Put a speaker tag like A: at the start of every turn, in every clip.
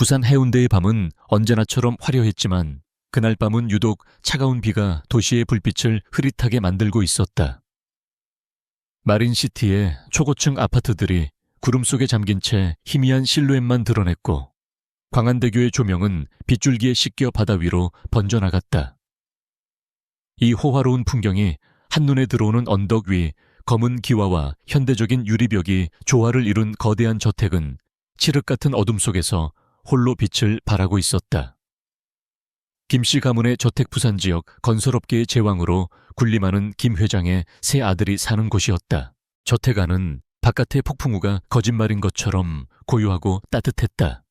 A: 부산 해운대의 밤은 언제나처럼 화려했지만 그날 밤은 유독 차가운 비가 도시의 불빛을 흐릿하게 만들고 있었다. 마린시티의 초고층 아파트들이 구름 속에 잠긴 채 희미한 실루엣만 드러냈고 광안대교의 조명은 빗줄기에 씻겨 바다 위로 번져나갔다. 이 호화로운 풍경이 한눈에 들어오는 언덕 위 검은 기와와 현대적인 유리벽이 조화를 이룬 거대한 저택은 칠흑 같은 어둠 속에서 홀로 빛을 발하고 있었다. 김씨 가문의 저택 부산 지역 건설업계의 제왕으로 군림하는 김 회장의 세 아들이 사는 곳이었다. 저택 안은 바깥의 폭풍우가 거짓말인 것처럼 고요하고 따뜻했다.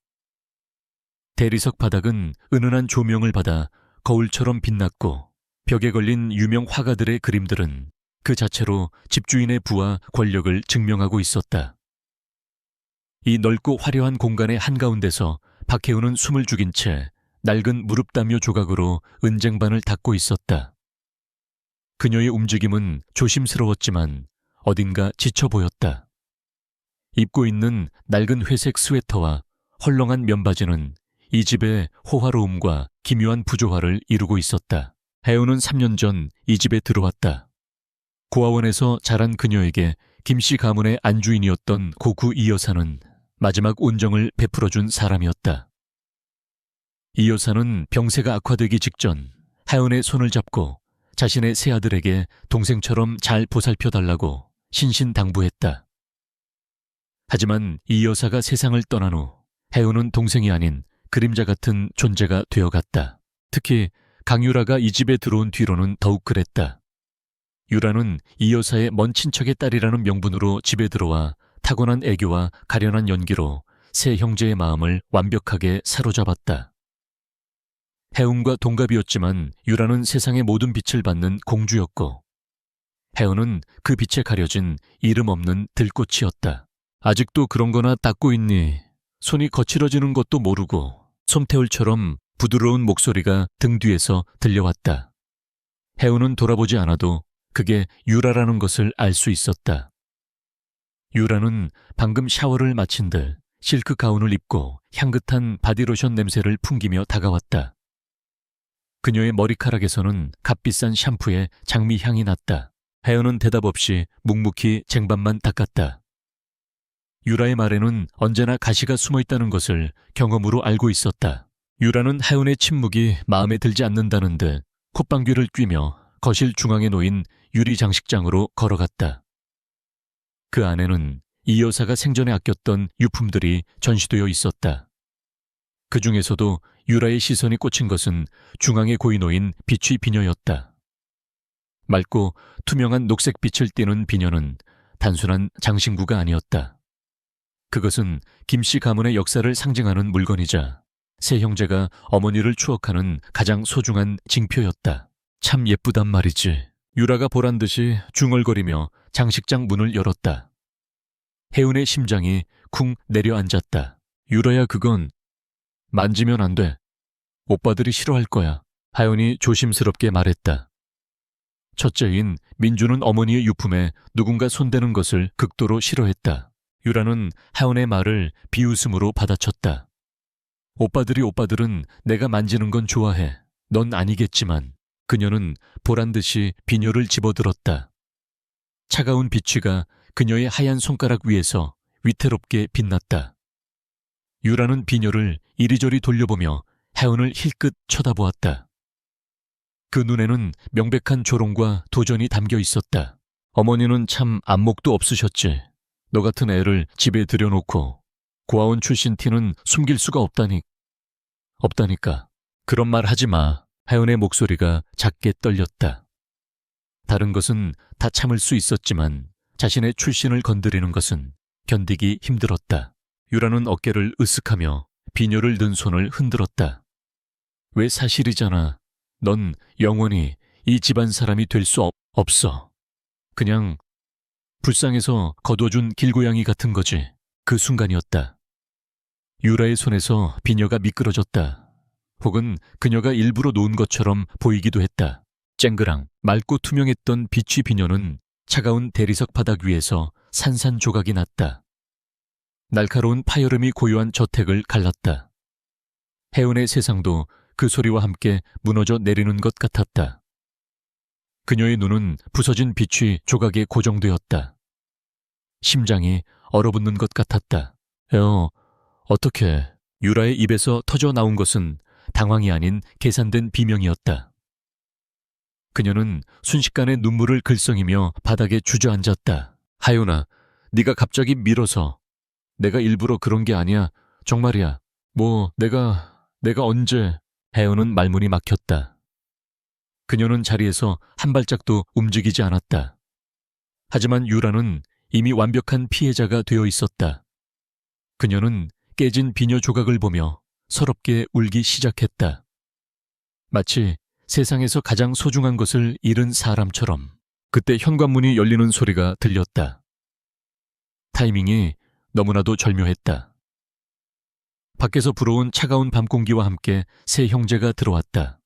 A: 대리석 바닥은 은은한 조명을 받아 거울처럼 빛났고 벽에 걸린 유명 화가들의 그림들은 그 자체로 집주인의 부와 권력을 증명하고 있었다. 이 넓고 화려한 공간의 한가운데서 박혜우는 숨을 죽인 채 낡은 무릎담요 조각으로 은쟁반을 닦고 있었다. 그녀의 움직임은 조심스러웠지만 어딘가 지쳐 보였다. 입고 있는 낡은 회색 스웨터와 헐렁한 면바지는 이 집의 호화로움과 기묘한 부조화를 이루고 있었다. 혜우는 3년 전 이 집에 들어왔다. 고아원에서 자란 그녀에게 김씨 가문의 안주인이었던 고구 이 여사는 마지막 온정을 베풀어준 사람이었다. 이 여사는 병세가 악화되기 직전 하연의 손을 잡고 자신의 세 아들에게 동생처럼 잘 보살펴달라고 신신당부했다. 하지만 이 여사가 세상을 떠난 후 혜우는 동생이 아닌 그림자 같은 존재가 되어갔다. 특히 강유라가 이 집에 들어온 뒤로는 더욱 그랬다. 유라는 이 여사의 먼 친척의 딸이라는 명분으로 집에 들어와 타고난 애교와 가련한 연기로 세 형제의 마음을 완벽하게 사로잡았다. 혜운과 동갑이었지만 유라는 세상의 모든 빛을 받는 공주였고 혜운은 그 빛에 가려진 이름 없는 들꽃이었다. 아직도 그런 거나 닦고 있니? 손이 거칠어지는 것도 모르고 솜태울처럼 부드러운 목소리가 등 뒤에서 들려왔다. 혜운은 돌아보지 않아도 그게 유라라는 것을 알 수 있었다. 유라는 방금 샤워를 마친 듯 실크 가운을 입고 향긋한 바디로션 냄새를 풍기며 다가왔다. 그녀의 머리카락에서는 값비싼 샴푸의 장미향이 났다. 혜연은 대답 없이 묵묵히 쟁반만 닦았다. 유라의 말에는 언제나 가시가 숨어있다는 것을 경험으로 알고 있었다. 유라는 혜연의 침묵이 마음에 들지 않는다는 듯 콧방귀를 뀌며 거실 중앙에 놓인 유리 장식장으로 걸어갔다. 그 안에는 이 여사가 생전에 아꼈던 유품들이 전시되어 있었다. 그 중에서도 유라의 시선이 꽂힌 것은 중앙에 고이 놓인 비취 비녀였다. 맑고 투명한 녹색 빛을 띠는 비녀는 단순한 장신구가 아니었다. 그것은 김씨 가문의 역사를 상징하는 물건이자 세 형제가 어머니를 추억하는 가장 소중한 징표였다. 참 예쁘단 말이지. 유라가 보란듯이 중얼거리며 장식장 문을 열었다. 혜운의 심장이 쿵 내려앉았다. 유라야, 그건 만지면 안 돼. 오빠들이 싫어할 거야. 하연이 조심스럽게 말했다. 첫째인 민주는 어머니의 유품에 누군가 손대는 것을 극도로 싫어했다. 유라는 하연의 말을 비웃음으로 받아쳤다. 오빠들은 내가 만지는 건 좋아해. 넌 아니겠지만. 그녀는 보란듯이 비녀를 집어들었다. 차가운 비취가 그녀의 하얀 손가락 위에서 위태롭게 빛났다. 유라는 비녀를 이리저리 돌려보며 혜운을 힐끗 쳐다보았다. 그 눈에는 명백한 조롱과 도전이 담겨 있었다. 어머니는 참 안목도 없으셨지. 너 같은 애를 집에 들여놓고 고아원 출신 티는 숨길 수가 없다니까. 그런 말 하지 마. 혜운의 목소리가 작게 떨렸다. 다른 것은 다 참을 수 있었지만 자신의 출신을 건드리는 것은 견디기 힘들었다. 유라는 어깨를 으쓱하며 비녀를 든 손을 흔들었다. 왜 사실이잖아. 넌 영원히 이 집안 사람이 될 수 없어. 그냥 불쌍해서 거둬준 길고양이 같은 거지. 그 순간이었다. 유라의 손에서 비녀가 미끄러졌다. 혹은 그녀가 일부러 놓은 것처럼 보이기도 했다. 쨍그랑 맑고 투명했던 비취 비녀는 차가운 대리석 바닥 위에서 산산조각이 났다. 날카로운 파여름이 고요한 저택을 갈랐다. 혜은의 세상도 그 소리와 함께 무너져 내리는 것 같았다. 그녀의 눈은 부서진 빛이 조각에 고정되었다. 심장이 얼어붙는 것 같았다. 어떻게? 유라의 입에서 터져 나온 것은 당황이 아닌 계산된 비명이었다. 그녀는 순식간에 눈물을 글썽이며 바닥에 주저앉았다. 하윤아, 네가 갑자기 밀어서. 내가 일부러 그런 게 아니야. 정말이야. 내가 언제. 혜은은 말문이 막혔다. 그녀는 자리에서 한 발짝도 움직이지 않았다. 하지만 유라는 이미 완벽한 피해자가 되어 있었다. 그녀는 깨진 비녀 조각을 보며 서럽게 울기 시작했다. 마치 세상에서 가장 소중한 것을 잃은 사람처럼. 그때 현관문이 열리는 소리가 들렸다. 타이밍이 너무나도 절묘했다. 밖에서 불어온 차가운 밤 공기와 함께 세 형제가 들어왔다.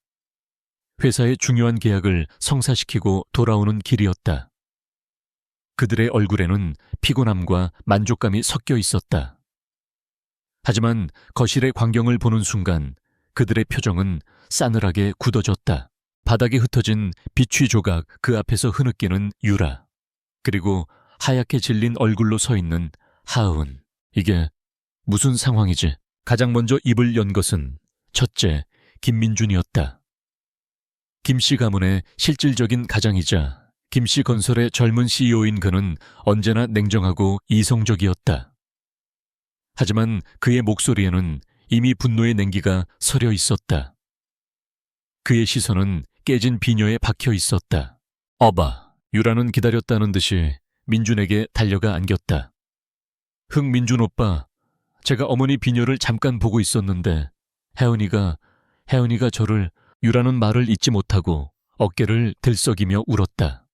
A: 회사의 중요한 계약을 성사시키고 돌아오는 길이었다. 그들의 얼굴에는 피곤함과 만족감이 섞여 있었다. 하지만 거실의 광경을 보는 순간 그들의 표정은 싸늘하게 굳어졌다. 바닥에 흩어진 비취 조각 그 앞에서 흐느끼는 유라. 그리고 하얗게 질린 얼굴로 서 있는 하은. 이게 무슨 상황이지? 가장 먼저 입을 연 것은 첫째, 김민준이었다. 김씨 가문의 실질적인 가장이자 김씨 건설의 젊은 CEO인 그는 언제나 냉정하고 이성적이었다. 하지만 그의 목소리에는 이미 분노의 냉기가 서려 있었다. 그의 시선은 깨진 비녀에 박혀 있었다. 유라는 기다렸다는 듯이 민준에게 달려가 안겼다. 민준 오빠, 제가 어머니 비녀를 잠깐 보고 있었는데 혜은이가 저를. 유라는 말을 잇지 못하고 어깨를 들썩이며 울었다.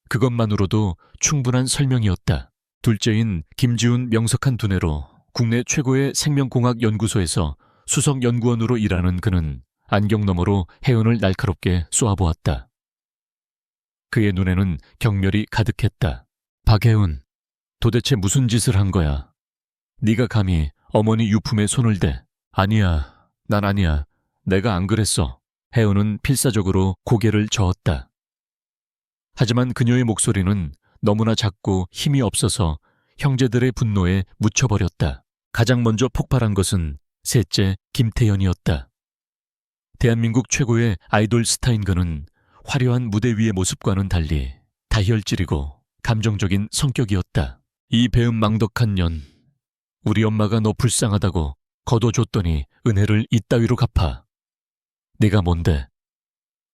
A: 그것만으로도 충분한 설명이었다. 둘째인 김지훈 명석한 두뇌로 국내 최고의 생명공학 연구소에서 수석 연구원으로 일하는 그는 안경 너머로 혜은을 날카롭게 쏘아보았다. 그의 눈에는 경멸이 가득했다. 박혜은, 도대체 무슨 짓을 한 거야? 네가 감히 어머니 유품에 손을 대. 아니야, 난 아니야. 내가 안 그랬어. 혜은은 필사적으로 고개를 저었다. 하지만 그녀의 목소리는 너무나 작고 힘이 없어서 형제들의 분노에 묻혀버렸다. 가장 먼저 폭발한 것은 셋째 김태현이었다. 대한민국 최고의 아이돌 스타인 그는 화려한 무대 위의 모습과는 달리 다혈질이고 감정적인 성격이었다. 이 배은망덕한 년. 우리 엄마가 너 불쌍하다고 거둬줬더니 은혜를 이따위로 갚아. 네가 뭔데?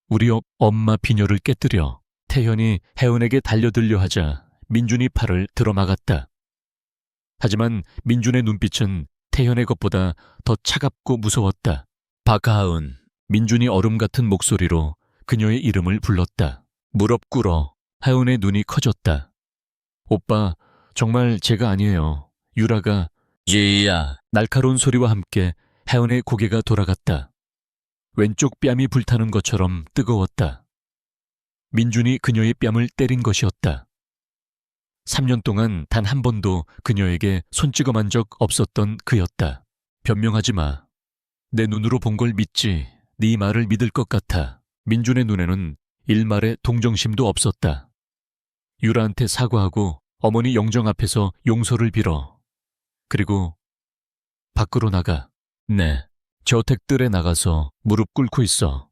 A: 우리 엄마 비녀를 깨뜨려. 태현이 혜은에게 달려들려 하자 민준이 팔을 들어막았다. 하지만 민준의 눈빛은 태현의 것보다 더 차갑고 무서웠다. 박하은. 민준이 얼음 같은 목소리로 그녀의 이름을 불렀다. 무릎 꿇어. 혜은의 눈이 커졌다. 오빠, 정말 제가 아니에요. 유라가. 얘야. 날카로운 소리와 함께 혜은의 고개가 돌아갔다. 왼쪽 뺨이 불타는 것처럼 뜨거웠다. 민준이 그녀의 뺨을 때린 것이었다. 3년 동안 단 한 번도 그녀에게 손찌검한 적 없었던 그였다. 변명하지 마. 내 눈으로 본 걸 믿지. 네 말을 믿을 것 같아. 민준의 눈에는 일말의 동정심도 없었다. 유라한테 사과하고 어머니 영정 앞에서 용서를 빌어. 그리고 밖으로 나가. 네. 저택들에 나가서 무릎 꿇고 있어.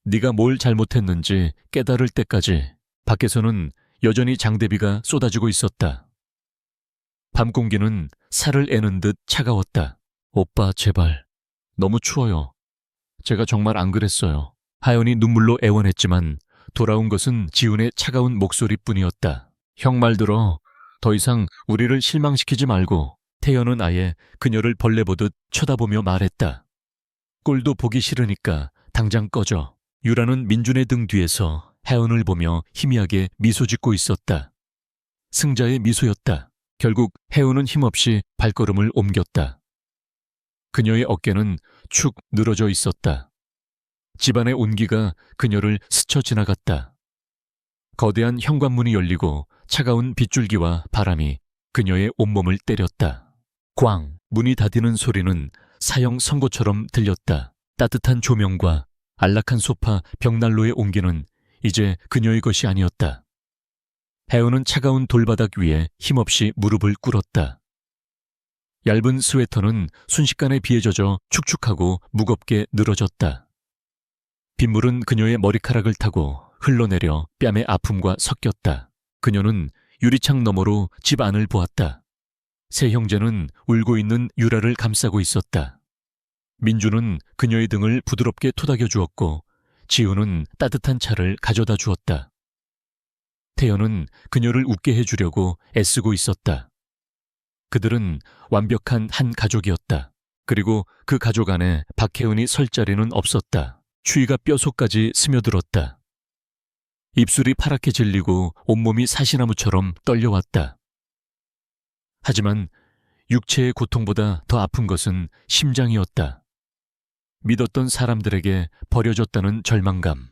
A: 네가 뭘 잘못했는지 깨달을 때까지. 밖에서는 여전히 장대비가 쏟아지고 있었다. 밤 공기는 살을 애는 듯 차가웠다. 오빠, 제발. 너무 추워요. 제가 정말 안 그랬어요. 하연이 눈물로 애원했지만 돌아온 것은 지훈의 차가운 목소리뿐이었다. 형 말 들어. 더 이상 우리를 실망시키지 말고. 태연은 아예 그녀를 벌레 보듯 쳐다보며 말했다. 꼴도 보기 싫으니까 당장 꺼져. 유라는 민준의 등 뒤에서 혜은을 보며 희미하게 미소 짓고 있었다. 승자의 미소였다. 결국 혜은은 힘없이 발걸음을 옮겼다. 그녀의 어깨는 축 늘어져 있었다. 집안의 온기가 그녀를 스쳐 지나갔다. 거대한 현관문이 열리고 차가운 빗줄기와 바람이 그녀의 온몸을 때렸다. 꽝! 문이 닫히는 소리는 사형 선고처럼 들렸다. 따뜻한 조명과 안락한 소파, 벽난로의 온기는 이제 그녀의 것이 아니었다. 혜우는 차가운 돌바닥 위에 힘없이 무릎을 꿇었다. 얇은 스웨터는 순식간에 비에 젖어 축축하고 무겁게 늘어졌다. 빗물은 그녀의 머리카락을 타고 흘러내려 뺨의 아픔과 섞였다. 그녀는 유리창 너머로 집 안을 보았다. 세 형제는 울고 있는 유라를 감싸고 있었다. 민주는 그녀의 등을 부드럽게 토닥여 주었고 지우는 따뜻한 차를 가져다 주었다. 태연은 그녀를 웃게 해주려고 애쓰고 있었다. 그들은 완벽한 한 가족이었다. 그리고 그 가족 안에 박혜은이 설 자리는 없었다. 추위가 뼛속까지 스며들었다. 입술이 파랗게 질리고 온몸이 사시나무처럼 떨려왔다. 하지만 육체의 고통보다 더 아픈 것은 심장이었다. 믿었던 사람들에게 버려졌다는 절망감.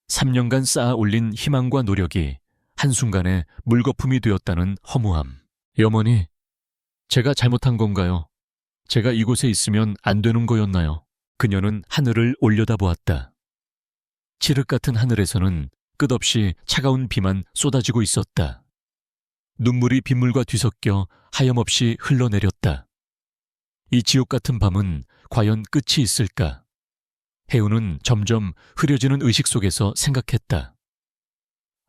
A: 3년간 쌓아 올린 희망과 노력이 한순간에 물거품이 되었다는 허무함. 어머니, 제가 잘못한 건가요? 제가 이곳에 있으면 안 되는 거였나요? 그녀는 하늘을 올려다보았다. 칠흑 같은 하늘에서는 끝없이 차가운 비만 쏟아지고 있었다. 눈물이 빗물과 뒤섞여 하염없이 흘러내렸다. 이 지옥 같은 밤은 과연 끝이 있을까? 혜우는 점점 흐려지는 의식 속에서 생각했다.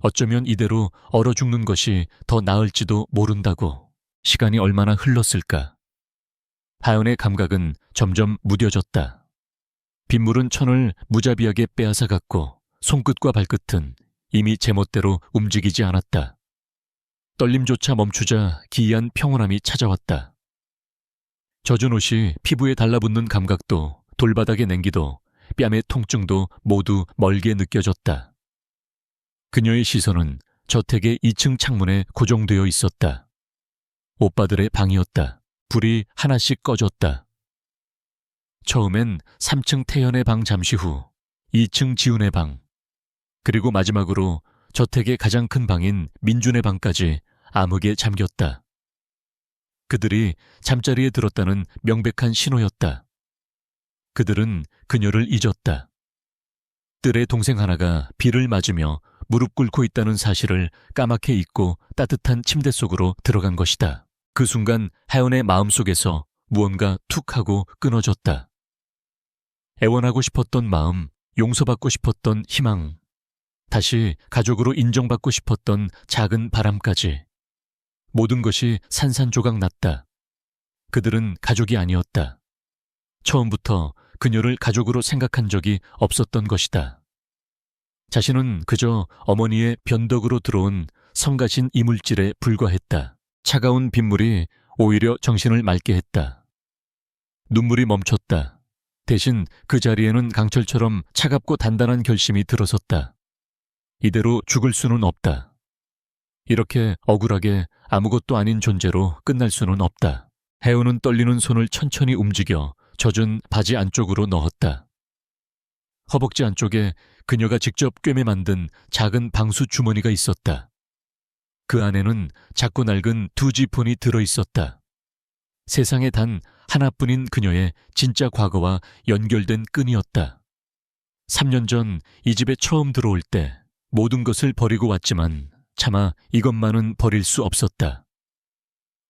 A: 어쩌면 이대로 얼어 죽는 것이 더 나을지도 모른다고. 시간이 얼마나 흘렀을까? 하연의 감각은 점점 무뎌졌다. 빗물은 천을 무자비하게 빼앗아갔고 손끝과 발끝은 이미 제멋대로 움직이지 않았다. 떨림조차 멈추자 기이한 평온함이 찾아왔다. 젖은 옷이 피부에 달라붙는 감각도 돌바닥의 냉기도 뺨의 통증도 모두 멀게 느껴졌다. 그녀의 시선은 저택의 2층 창문에 고정되어 있었다. 오빠들의 방이었다. 불이 하나씩 꺼졌다. 처음엔 3층 태연의 방, 잠시 후 2층 지훈의 방, 그리고 마지막으로 저택의 가장 큰 방인 민준의 방까지 암흑에 잠겼다. 그들이 잠자리에 들었다는 명백한 신호였다. 그들은 그녀를 잊었다. 뜰의 동생 하나가 비를 맞으며 무릎 꿇고 있다는 사실을 까맣게 잊고 따뜻한 침대 속으로 들어간 것이다. 그 순간 하연의 마음속에서 무언가 툭 하고 끊어졌다. 애원하고 싶었던 마음, 용서받고 싶었던 희망, 다시 가족으로 인정받고 싶었던 작은 바람까지 모든 것이 산산조각 났다. 그들은 가족이 아니었다. 처음부터 그녀를 가족으로 생각한 적이 없었던 것이다. 자신은 그저 어머니의 변덕으로 들어온 성가신 이물질에 불과했다. 차가운 빗물이 오히려 정신을 맑게 했다. 눈물이 멈췄다. 대신 그 자리에는 강철처럼 차갑고 단단한 결심이 들어섰다. 이대로 죽을 수는 없다. 이렇게 억울하게 아무것도 아닌 존재로 끝날 수는 없다. 혜우는 떨리는 손을 천천히 움직여 젖은 바지 안쪽으로 넣었다. 허벅지 안쪽에 그녀가 직접 꿰매 만든 작은 방수 주머니가 있었다. 그 안에는 작고 낡은 2지폰이 들어있었다. 세상에 단 하나뿐인 그녀의 진짜 과거와 연결된 끈이었다. 3년 전 이 집에 처음 들어올 때 모든 것을 버리고 왔지만 차마 이것만은 버릴 수 없었다.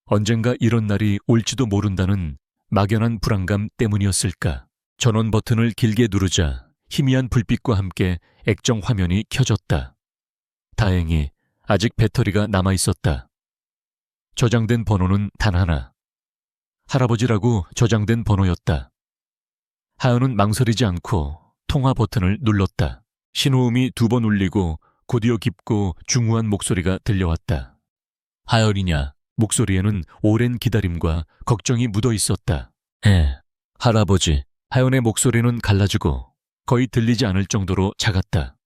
A: 언젠가 이런 날이 올지도 모른다는 막연한 불안감 때문이었을까. 전원 버튼을 길게 누르자 희미한 불빛과 함께 액정 화면이 켜졌다. 다행히 아직 배터리가 남아있었다. 저장된 번호는 단 하나. 할아버지라고 저장된 번호였다. 하은은 망설이지 않고 통화 버튼을 눌렀다. 신호음이 2번 울리고 곧이어 깊고 중후한 목소리가 들려왔다. 하열이냐? 목소리에는 오랜 기다림과 걱정이 묻어 있었다. 할아버지. 하연의 목소리는 갈라지고 거의 들리지 않을 정도로 작았다.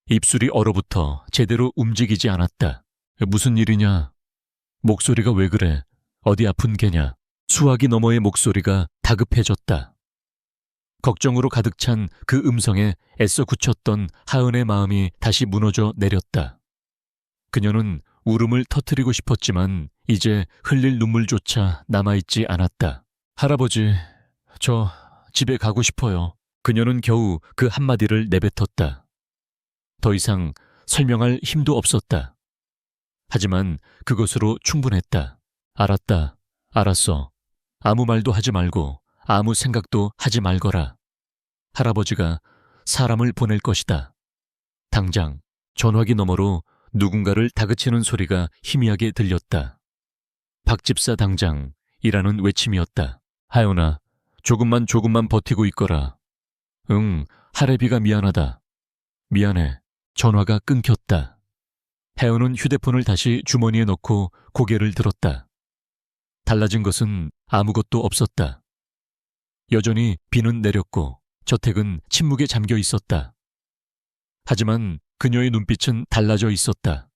A: 입술이 얼어붙어 제대로 움직이지 않았다. 무슨 일이냐? 목소리가 왜 그래? 어디 아픈 게냐? 수화기 너머의 목소리가 다급해졌다. 걱정으로 가득 찬 그 음성에 애써 굳혔던 하은의 마음이 다시 무너져 내렸다. 그녀는 울음을 터뜨리고 싶었지만 이제 흘릴 눈물조차 남아있지 않았다. 할아버지, 저 집에 가고 싶어요. 그녀는 겨우 그 한마디를 내뱉었다. 더 이상 설명할 힘도 없었다. 하지만 그것으로 충분했다. 알았다. 알았어. 아무 말도 하지 말고 아무 생각도 하지 말거라. 할아버지가 사람을 보낼 것이다. 당장 전화기 너머로 누군가를 다그치는 소리가 희미하게 들렸다. 박집사 당장이라는 외침이었다. 하연아, 조금만 버티고 있거라. 응, 할애비가 미안하다. 미안해. 전화가 끊겼다. 혜연은 휴대폰을 다시 주머니에 넣고 고개를 들었다. 달라진 것은 아무것도 없었다. 여전히 비는 내렸고 저택은 침묵에 잠겨 있었다. 하지만 그녀의 눈빛은 달라져 있었다.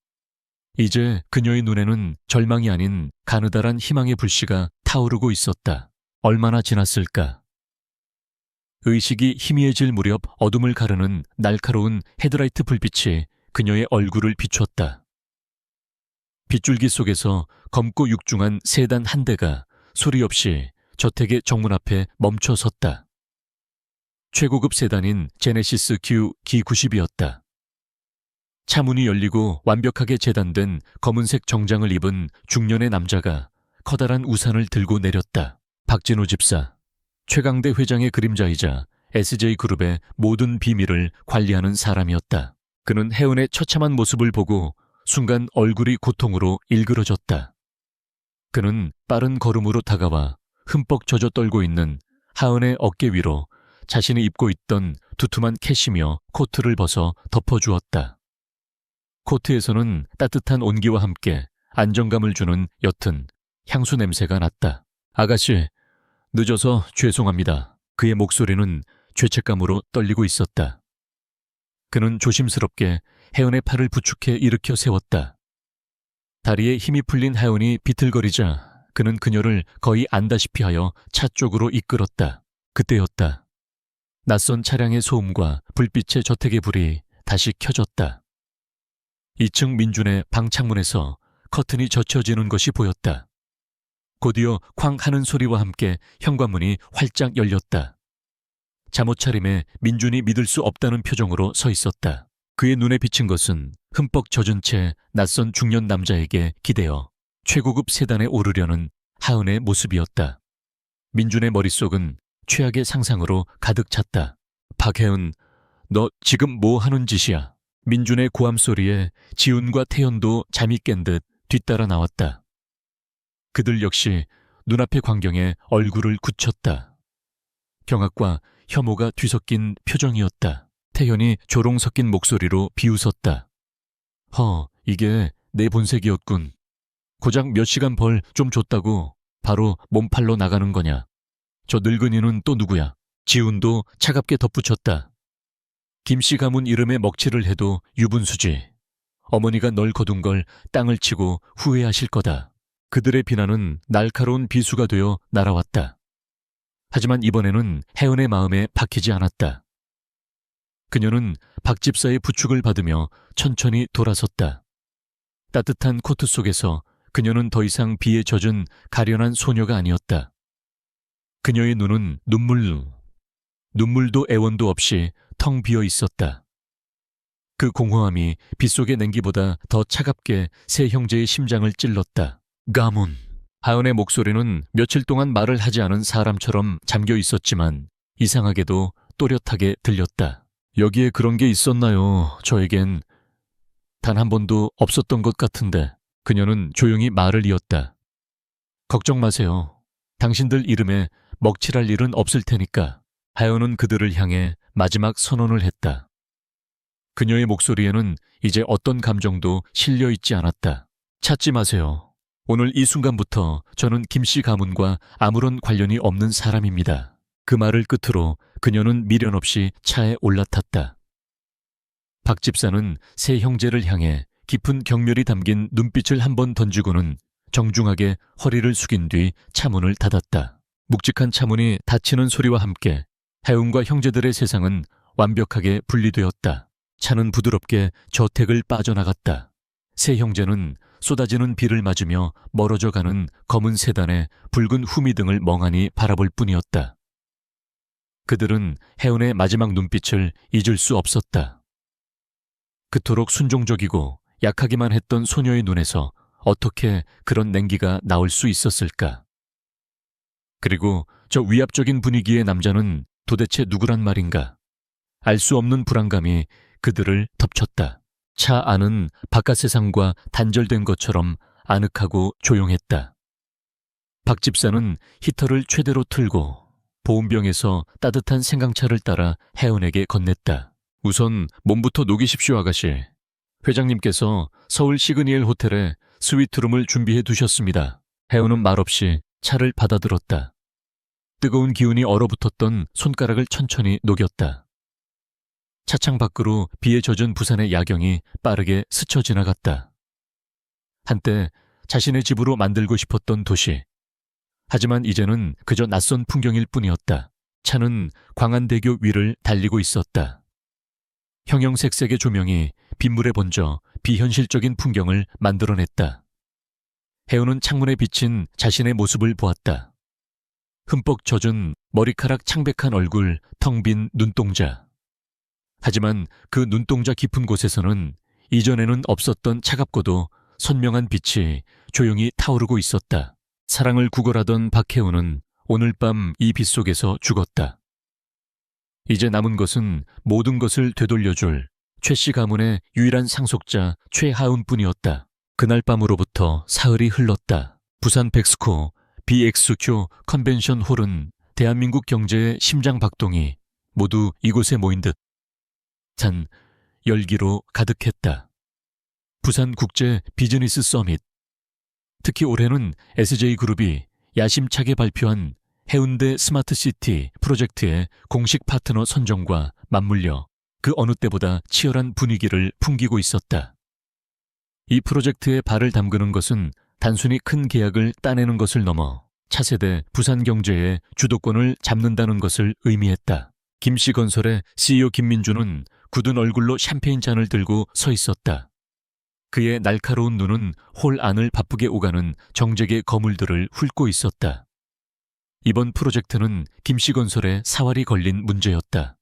A: 이제 그녀의 눈에는 절망이 아닌 가느다란 희망의 불씨가 타오르고 있었다. 얼마나 지났을까? 의식이 희미해질 무렵 어둠을 가르는 날카로운 헤드라이트 불빛이 그녀의 얼굴을 비췄다. 빗줄기 속에서 검고 육중한 세단 한 대가 소리 없이 저택의 정문 앞에 멈춰 섰다. 최고급 세단인 제네시스 q G90이었다. 차문이 열리고 완벽하게 재단된 검은색 정장을 입은 중년의 남자가 커다란 우산을 들고 내렸다. 박진우 집사, 최강대 회장의 그림자이자 SJ그룹의 모든 비밀을 관리하는 사람이었다. 그는 혜은의 처참한 모습을 보고 순간 얼굴이 고통으로 일그러졌다. 그는 빠른 걸음으로 다가와 흠뻑 젖어 떨고 있는 하은의 어깨 위로 자신이 입고 있던 두툼한 캐시미어 코트를 벗어 덮어주었다. 코트에서는 따뜻한 온기와 함께 안정감을 주는 옅은 향수 냄새가 났다. 아가씨, 늦어서 죄송합니다. 그의 목소리는 죄책감으로 떨리고 있었다. 그는 조심스럽게 혜은의 팔을 부축해 일으켜 세웠다. 다리에 힘이 풀린 혜은이 비틀거리자 그는 그녀를 거의 안다시피 하여 차 쪽으로 이끌었다. 그때였다. 낯선 차량의 소음과 불빛의 저택의 불이 다시 켜졌다. 2층 민준의 방 창문에서 커튼이 젖혀지는 것이 보였다. 곧이어 쾅 하는 소리와 함께 현관문이 활짝 열렸다. 잠옷 차림에 민준이 믿을 수 없다는 표정으로 서 있었다. 그의 눈에 비친 것은 흠뻑 젖은 채 낯선 중년 남자에게 기대어 최고급 세단에 오르려는 하은의 모습이었다. 민준의 머릿속은 최악의 상상으로 가득 찼다. 박혜은, 너 지금 뭐 하는 짓이야? 민준의 고함 소리에 지훈과 태연도 잠이 깬 듯 뒤따라 나왔다. 그들 역시 눈앞의 광경에 얼굴을 굳혔다. 경악과 혐오가 뒤섞인 표정이었다. 태연이 조롱 섞인 목소리로 비웃었다. 이게 내 본색이었군. 고작 몇 시간 벌 좀 줬다고 바로 몸팔러 나가는 거냐. 저 늙은이는 또 누구야? 지훈도 차갑게 덧붙였다. 김씨 가문 이름에 먹칠을 해도 유분수지. 어머니가 널 거둔 걸 땅을 치고 후회하실 거다. 그들의 비난은 날카로운 비수가 되어 날아왔다. 하지만 이번에는 혜은의 마음에 박히지 않았다. 그녀는 박 집사의 부축을 받으며 천천히 돌아섰다. 따뜻한 코트 속에서 그녀는 더 이상 비에 젖은 가련한 소녀가 아니었다. 그녀의 눈은 눈물도 애원도 없이 텅 비어 있었다. 그 공허함이 빗속의 냉기보다 더 차갑게 세 형제의 심장을 찔렀다. 가문. 하은의 목소리는 며칠 동안 말을 하지 않은 사람처럼 잠겨 있었지만 이상하게도 또렷하게 들렸다. 여기에 그런 게 있었나요? 저에겐 단 한 번도 없었던 것 같은데. 그녀는 조용히 말을 이었다. 걱정 마세요. 당신들 이름에 먹칠할 일은 없을 테니까. 하연은 그들을 향해 마지막 선언을 했다. 그녀의 목소리에는 이제 어떤 감정도 실려 있지 않았다. 찾지 마세요. 오늘 이 순간부터 저는 김씨 가문과 아무런 관련이 없는 사람입니다. 그 말을 끝으로 그녀는 미련 없이 차에 올라탔다. 박 집사는 세 형제를 향해 깊은 경멸이 담긴 눈빛을 한번 던지고는 정중하게 허리를 숙인 뒤 차문을 닫았다. 묵직한 차문이 닫히는 소리와 함께 혜은과 형제들의 세상은 완벽하게 분리되었다. 차는 부드럽게 저택을 빠져나갔다. 세 형제는 쏟아지는 비를 맞으며 멀어져 가는 검은 세단의 붉은 후미등을 멍하니 바라볼 뿐이었다. 그들은 혜은의 마지막 눈빛을 잊을 수 없었다. 그토록 순종적이고 약하기만 했던 소녀의 눈에서 어떻게 그런 냉기가 나올 수 있었을까? 그리고 저 위압적인 분위기의 남자는 도대체 누구란 말인가? 알 수 없는 불안감이 그들을 덮쳤다. 차 안은 바깥 세상과 단절된 것처럼 아늑하고 조용했다. 박 집사는 히터를 최대로 틀고 보온병에서 따뜻한 생강차를 따라 혜은에게 건넸다. 우선 몸부터 녹이십시오, 아가씨. 회장님께서 서울 시그니엘 호텔에 스위트룸을 준비해 두셨습니다. 혜은은 말없이 차를 받아들었다. 뜨거운 기운이 얼어붙었던 손가락을 천천히 녹였다. 차창 밖으로 비에 젖은 부산의 야경이 빠르게 스쳐 지나갔다. 한때 자신의 집으로 만들고 싶었던 도시. 하지만 이제는 그저 낯선 풍경일 뿐이었다. 차는 광안대교 위를 달리고 있었다. 형형색색의 조명이 빗물에 번져 비현실적인 풍경을 만들어냈다. 혜은은 창문에 비친 자신의 모습을 보았다. 흠뻑 젖은 머리카락 창백한 얼굴, 텅 빈 눈동자. 하지만 그 눈동자 깊은 곳에서는 이전에는 없었던 차갑고도 선명한 빛이 조용히 타오르고 있었다. 사랑을 구걸하던 박혜은은 오늘 밤 이 빛 속에서 죽었다. 이제 남은 것은 모든 것을 되돌려줄 최씨 가문의 유일한 상속자 최하은뿐이었다. 그날 밤으로부터 사흘이 흘렀다. 부산 백스코 BXQ 컨벤션 홀은 대한민국 경제의 심장 박동이 모두 이곳에 모인 듯 찬 열기로 가득했다. 부산국제 비즈니스 서밋. 특히 올해는 SJ그룹이 야심차게 발표한 해운대 스마트시티 프로젝트의 공식 파트너 선정과 맞물려 그 어느 때보다 치열한 분위기를 풍기고 있었다. 이 프로젝트에 발을 담그는 것은 단순히 큰 계약을 따내는 것을 넘어 차세대 부산 경제의 주도권을 잡는다는 것을 의미했다. 김씨건설의 CEO 김민주는 굳은 얼굴로 샴페인 잔을 들고 서 있었다. 그의 날카로운 눈은 홀 안을 바쁘게 오가는 정적의 거물들을 훑고 있었다. 이번 프로젝트는 김씨건설의 사활이 걸린 문제였다.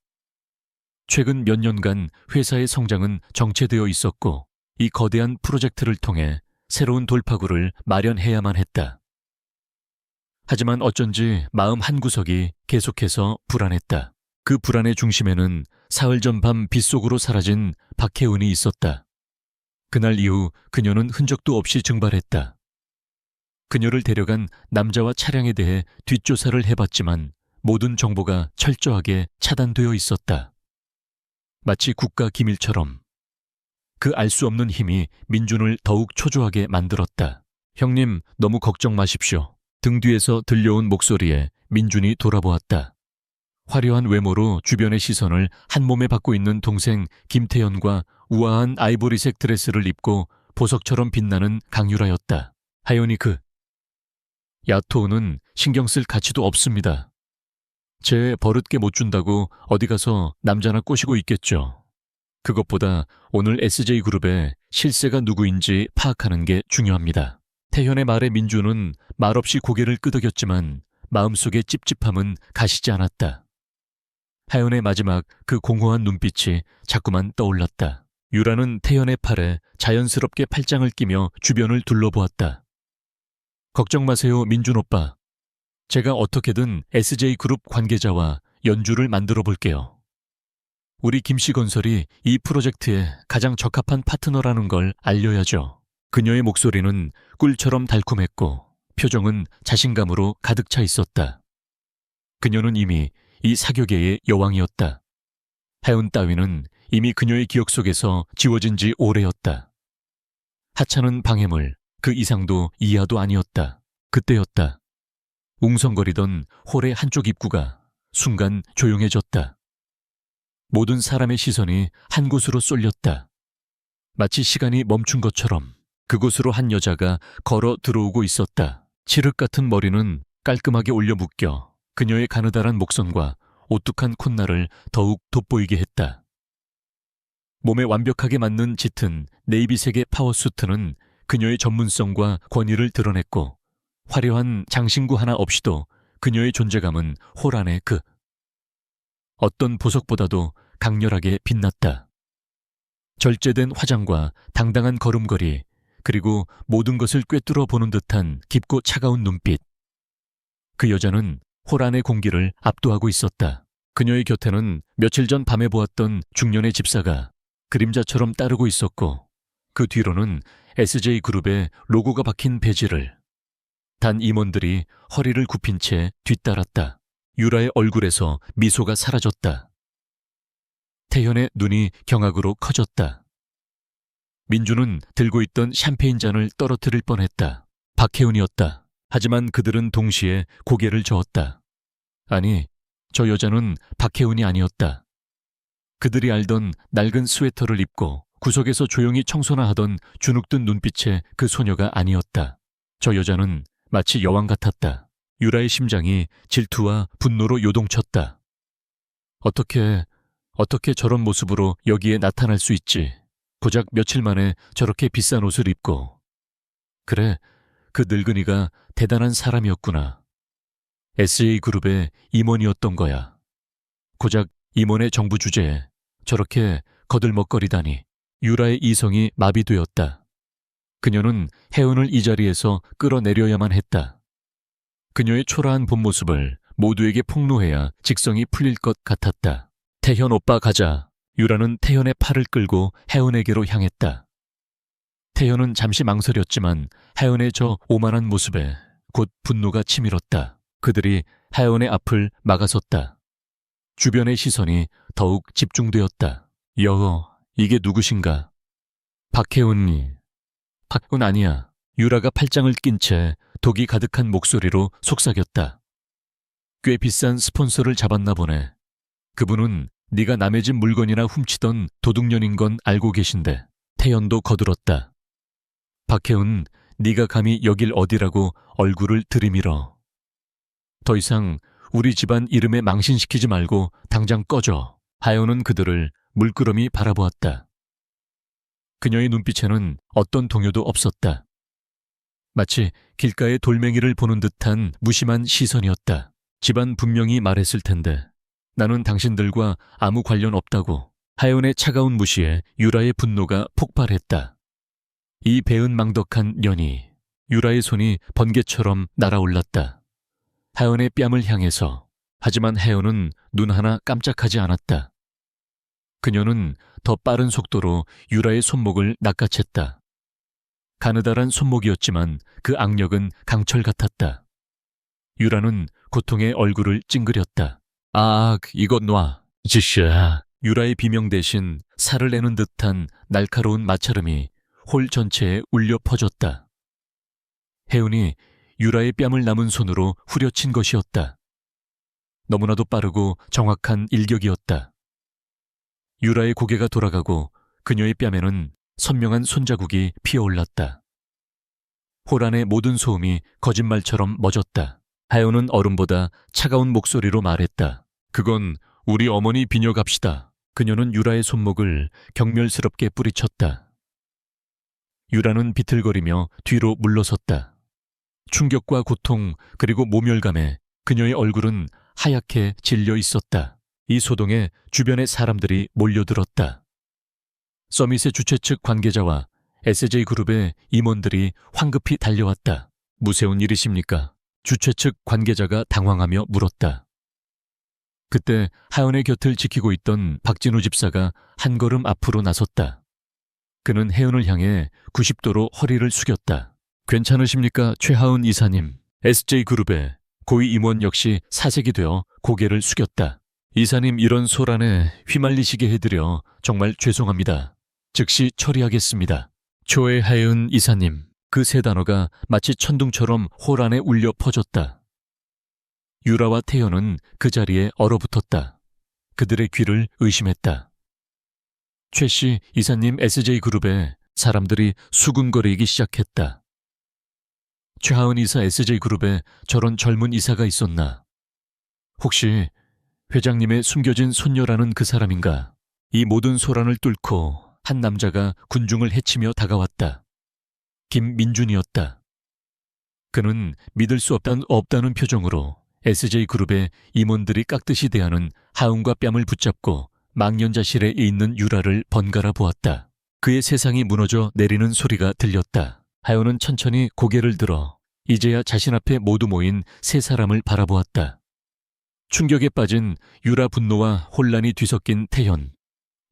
A: 최근 몇 년간 회사의 성장은 정체되어 있었고 이 거대한 프로젝트를 통해 새로운 돌파구를 마련해야만 했다. 하지만 어쩐지 마음 한구석이 계속해서 불안했다. 그 불안의 중심에는 사흘 전 밤 빗속으로 사라진 박혜은이 있었다. 그날 이후 그녀는 흔적도 없이 증발했다. 그녀를 데려간 남자와 차량에 대해 뒷조사를 해봤지만 모든 정보가 철저하게 차단되어 있었다. 마치 국가 기밀처럼. 그 알 수 없는 힘이 민준을 더욱 초조하게 만들었다. 형님, 너무 걱정 마십시오. 등 뒤에서 들려온 목소리에 민준이 돌아보았다. 화려한 외모로 주변의 시선을 한몸에 받고 있는 동생 김태현과 우아한 아이보리색 드레스를 입고 보석처럼 빛나는 강유라였다. 하연이 야토는 신경 쓸 가치도 없습니다. 쟤 버릇게 못 준다고 어디 가서 남자나 꼬시고 있겠죠. 그것보다 오늘 SJ그룹의 실세가 누구인지 파악하는 게 중요합니다. 태현의 말에 민주는 말없이 고개를 끄덕였지만 마음속의 찝찝함은 가시지 않았다. 하연의 마지막 그 공허한 눈빛이 자꾸만 떠올랐다. 유라는 태연의 팔에 자연스럽게 팔짱을 끼며 주변을 둘러보았다. 걱정 마세요, 민준 오빠. 제가 어떻게든 SJ그룹 관계자와 연주를 만들어 볼게요. 우리 김씨건설이 이 프로젝트에 가장 적합한 파트너라는 걸 알려야죠. 그녀의 목소리는 꿀처럼 달콤했고 표정은 자신감으로 가득 차 있었다. 그녀는 이미 이 사교계의 여왕이었다. 하연 따위는 이미 그녀의 기억 속에서 지워진 지 오래였다. 하찮은 방해물, 그 이상도 이하도 아니었다. 그때였다. 웅성거리던 홀의 한쪽 입구가 순간 조용해졌다. 모든 사람의 시선이 한 곳으로 쏠렸다. 마치 시간이 멈춘 것처럼 그곳으로 한 여자가 걸어 들어오고 있었다. 칠흑 같은 머리는 깔끔하게 올려 묶여 그녀의 가느다란 목선과 오뚝한 콧날을 더욱 돋보이게 했다. 몸에 완벽하게 맞는 짙은 네이비색의 파워수트는 그녀의 전문성과 권위를 드러냈고 화려한 장신구 하나 없이도 그녀의 존재감은 호란의 그 어떤 보석보다도 강렬하게 빛났다. 절제된 화장과 당당한 걸음걸이, 그리고 모든 것을 꿰뚫어 보는 듯한 깊고 차가운 눈빛. 그 여자는 호란의 공기를 압도하고 있었다. 그녀의 곁에는 며칠 전 밤에 보았던 중년의 집사가 그림자처럼 따르고 있었고, 그 뒤로는 SJ그룹의 로고가 박힌 배지를. 단 임원들이 허리를 굽힌 채 뒤따랐다. 유라의 얼굴에서 미소가 사라졌다. 태현의 눈이 경악으로 커졌다. 민주는 들고 있던 샴페인 잔을 떨어뜨릴 뻔했다. 박혜은이었다. 하지만 그들은 동시에 고개를 저었다. 아니, 저 여자는 박혜은이 아니었다. 그들이 알던 낡은 스웨터를 입고 구석에서 조용히 청소나 하던 주눅든 눈빛의 그 소녀가 아니었다. 저 여자는 마치 여왕 같았다. 유라의 심장이 질투와 분노로 요동쳤다. 어떻게 저런 모습으로 여기에 나타날 수 있지? 고작 며칠 만에 저렇게 비싼 옷을 입고. 그래, 그 늙은이가 대단한 사람이었구나. SA그룹의 임원이었던 거야. 고작 임원의 정부 주제에 저렇게 거들먹거리다니. 유라의 이성이 마비되었다. 그녀는 혜은을 이 자리에서 끌어내려야만 했다. 그녀의 초라한 본 모습을 모두에게 폭로해야 직성이 풀릴 것 같았다. 태현 오빠 가자. 유라는 태현의 팔을 끌고 혜은에게로 향했다. 태현은 잠시 망설였지만 혜은의 저 오만한 모습에 곧 분노가 치밀었다. 그들이 혜은의 앞을 막아섰다. 주변의 시선이 더욱 집중되었다. 이게 누구신가? 박혜은이. 박혜은 아니야. 유라가 팔짱을 낀 채 독이 가득한 목소리로 속삭였다. 꽤 비싼 스폰서를 잡았나 보네. 그분은 네가 남의 집 물건이나 훔치던 도둑년인 건 알고 계신데. 태연도 거들었다. 박혜은, 네가 감히 여길 어디라고 얼굴을 들이밀어. 더 이상 우리 집안 이름에 망신시키지 말고 당장 꺼져. 하연은 그들을 물끄러미 바라보았다. 그녀의 눈빛에는 어떤 동요도 없었다. 마치 길가의 돌멩이를 보는 듯한 무심한 시선이었다. 집안 분명히 말했을 텐데. 나는 당신들과 아무 관련 없다고. 하연의 차가운 무시에 유라의 분노가 폭발했다. 이 배은망덕한 년이. 유라의 손이 번개처럼 날아올랐다. 하연의 뺨을 향해서. 하지만 하연은 눈 하나 깜짝하지 않았다. 그녀는 더 빠른 속도로 유라의 손목을 낚아챘다. 가느다란 손목이었지만 그 악력은 강철 같았다. 유라는 고통에 얼굴을 찡그렸다. 이것 놔. 지샤. 유라의 비명 대신 살을 내는 듯한 날카로운 마찰음이 홀 전체에 울려 퍼졌다. 혜은이 유라의 뺨을 남은 손으로 후려친 것이었다. 너무나도 빠르고 정확한 일격이었다. 유라의 고개가 돌아가고 그녀의 뺨에는 선명한 손자국이 피어올랐다. 호란의 모든 소음이 거짓말처럼 멎었다. 하연은 어른보다 차가운 목소리로 말했다. 그건 우리 어머니 비녀갑시다. 그녀는 유라의 손목을 경멸스럽게 뿌리쳤다. 유라는 비틀거리며 뒤로 물러섰다. 충격과 고통 그리고 모멸감에 그녀의 얼굴은 하얗게 질려 있었다. 이 소동에 주변의 사람들이 몰려들었다. 서밋의 주최 측 관계자와 SJ그룹의 임원들이 황급히 달려왔다. 무서운 일이십니까? 주최 측 관계자가 당황하며 물었다. 그때 하연의 곁을 지키고 있던 박진우 집사가 한 걸음 앞으로 나섰다. 그는 혜은을 향해 90도로 허리를 숙였다. 괜찮으십니까, 최하은 이사님? SJ그룹의 고위 임원 역시 사색이 되어 고개를 숙였다. 이사님 이런 소란에 휘말리시게 해드려 정말 죄송합니다. 즉시 처리하겠습니다. 최하은 이사님. 그 세 단어가 마치 천둥처럼 호란에 울려 퍼졌다. 유라와 태연은 그 자리에 얼어붙었다. 그들의 귀를 의심했다. 최 씨, 이사님 SJ그룹에 사람들이 수군거리기 시작했다. 최하은 이사 SJ그룹에 저런 젊은 이사가 있었나? 혹시 회장님의 숨겨진 손녀라는 그 사람인가? 이 모든 소란을 뚫고 한 남자가 군중을 해치며 다가왔다. 김민준이었다. 그는 믿을 수 없다는 표정으로 SJ그룹의 임원들이 깍듯이 대하는 하은과 뺨을 붙잡고 망연자실에 있는 유라를 번갈아 보았다. 그의 세상이 무너져 내리는 소리가 들렸다. 하은은 천천히 고개를 들어 이제야 자신 앞에 모두 모인 세 사람을 바라보았다. 충격에 빠진 유라 분노와 혼란이 뒤섞인 태현,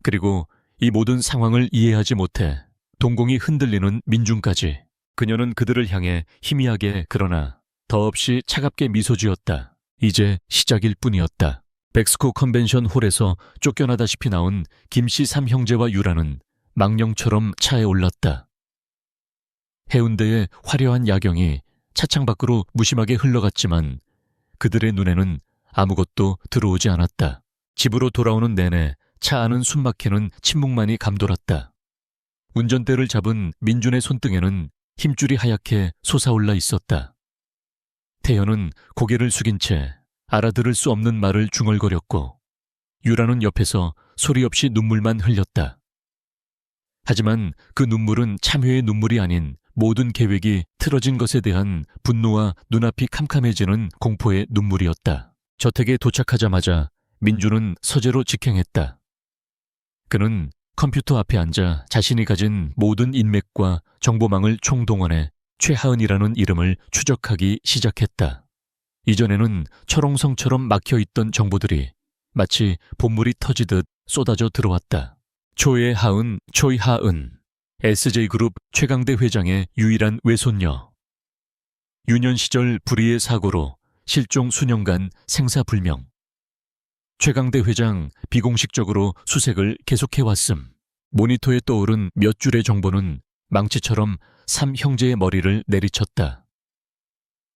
A: 그리고 이 모든 상황을 이해하지 못해 동공이 흔들리는 민준까지. 그녀는 그들을 향해 희미하게 그러나 더없이 차갑게 미소 지었다. 이제 시작일 뿐이었다. 백스코 컨벤션 홀에서 쫓겨나다시피 나온 김씨 삼형제와 유라는 망령처럼 차에 올랐다. 해운대의 화려한 야경이 차창 밖으로 무심하게 흘러갔지만 그들의 눈에는 아무것도 들어오지 않았다. 집으로 돌아오는 내내 차 안은 숨막히는 침묵만이 감돌았다. 운전대를 잡은 민준의 손등에는 힘줄이 하얗게 솟아올라 있었다. 태연은 고개를 숙인 채 알아들을 수 없는 말을 중얼거렸고 유라는 옆에서 소리 없이 눈물만 흘렸다. 하지만 그 눈물은 참회의 눈물이 아닌 모든 계획이 틀어진 것에 대한 분노와 눈앞이 캄캄해지는 공포의 눈물이었다. 저택에 도착하자마자 민준은 서재로 직행했다. 그는 컴퓨터 앞에 앉아 자신이 가진 모든 인맥과 정보망을 총동원해 최하은이라는 이름을 추적하기 시작했다. 이전에는 철옹성처럼 막혀있던 정보들이 마치 봇물이 터지듯 쏟아져 들어왔다. 초이하은, SJ그룹 최강대 회장의 유일한 외손녀. 유년 시절 불의의 사고로 실종 수년간 생사불명. 최강대 회장 비공식적으로 수색을 계속해왔음. 모니터에 떠오른 몇 줄의 정보는 망치처럼 삼형제의 머리를 내리쳤다.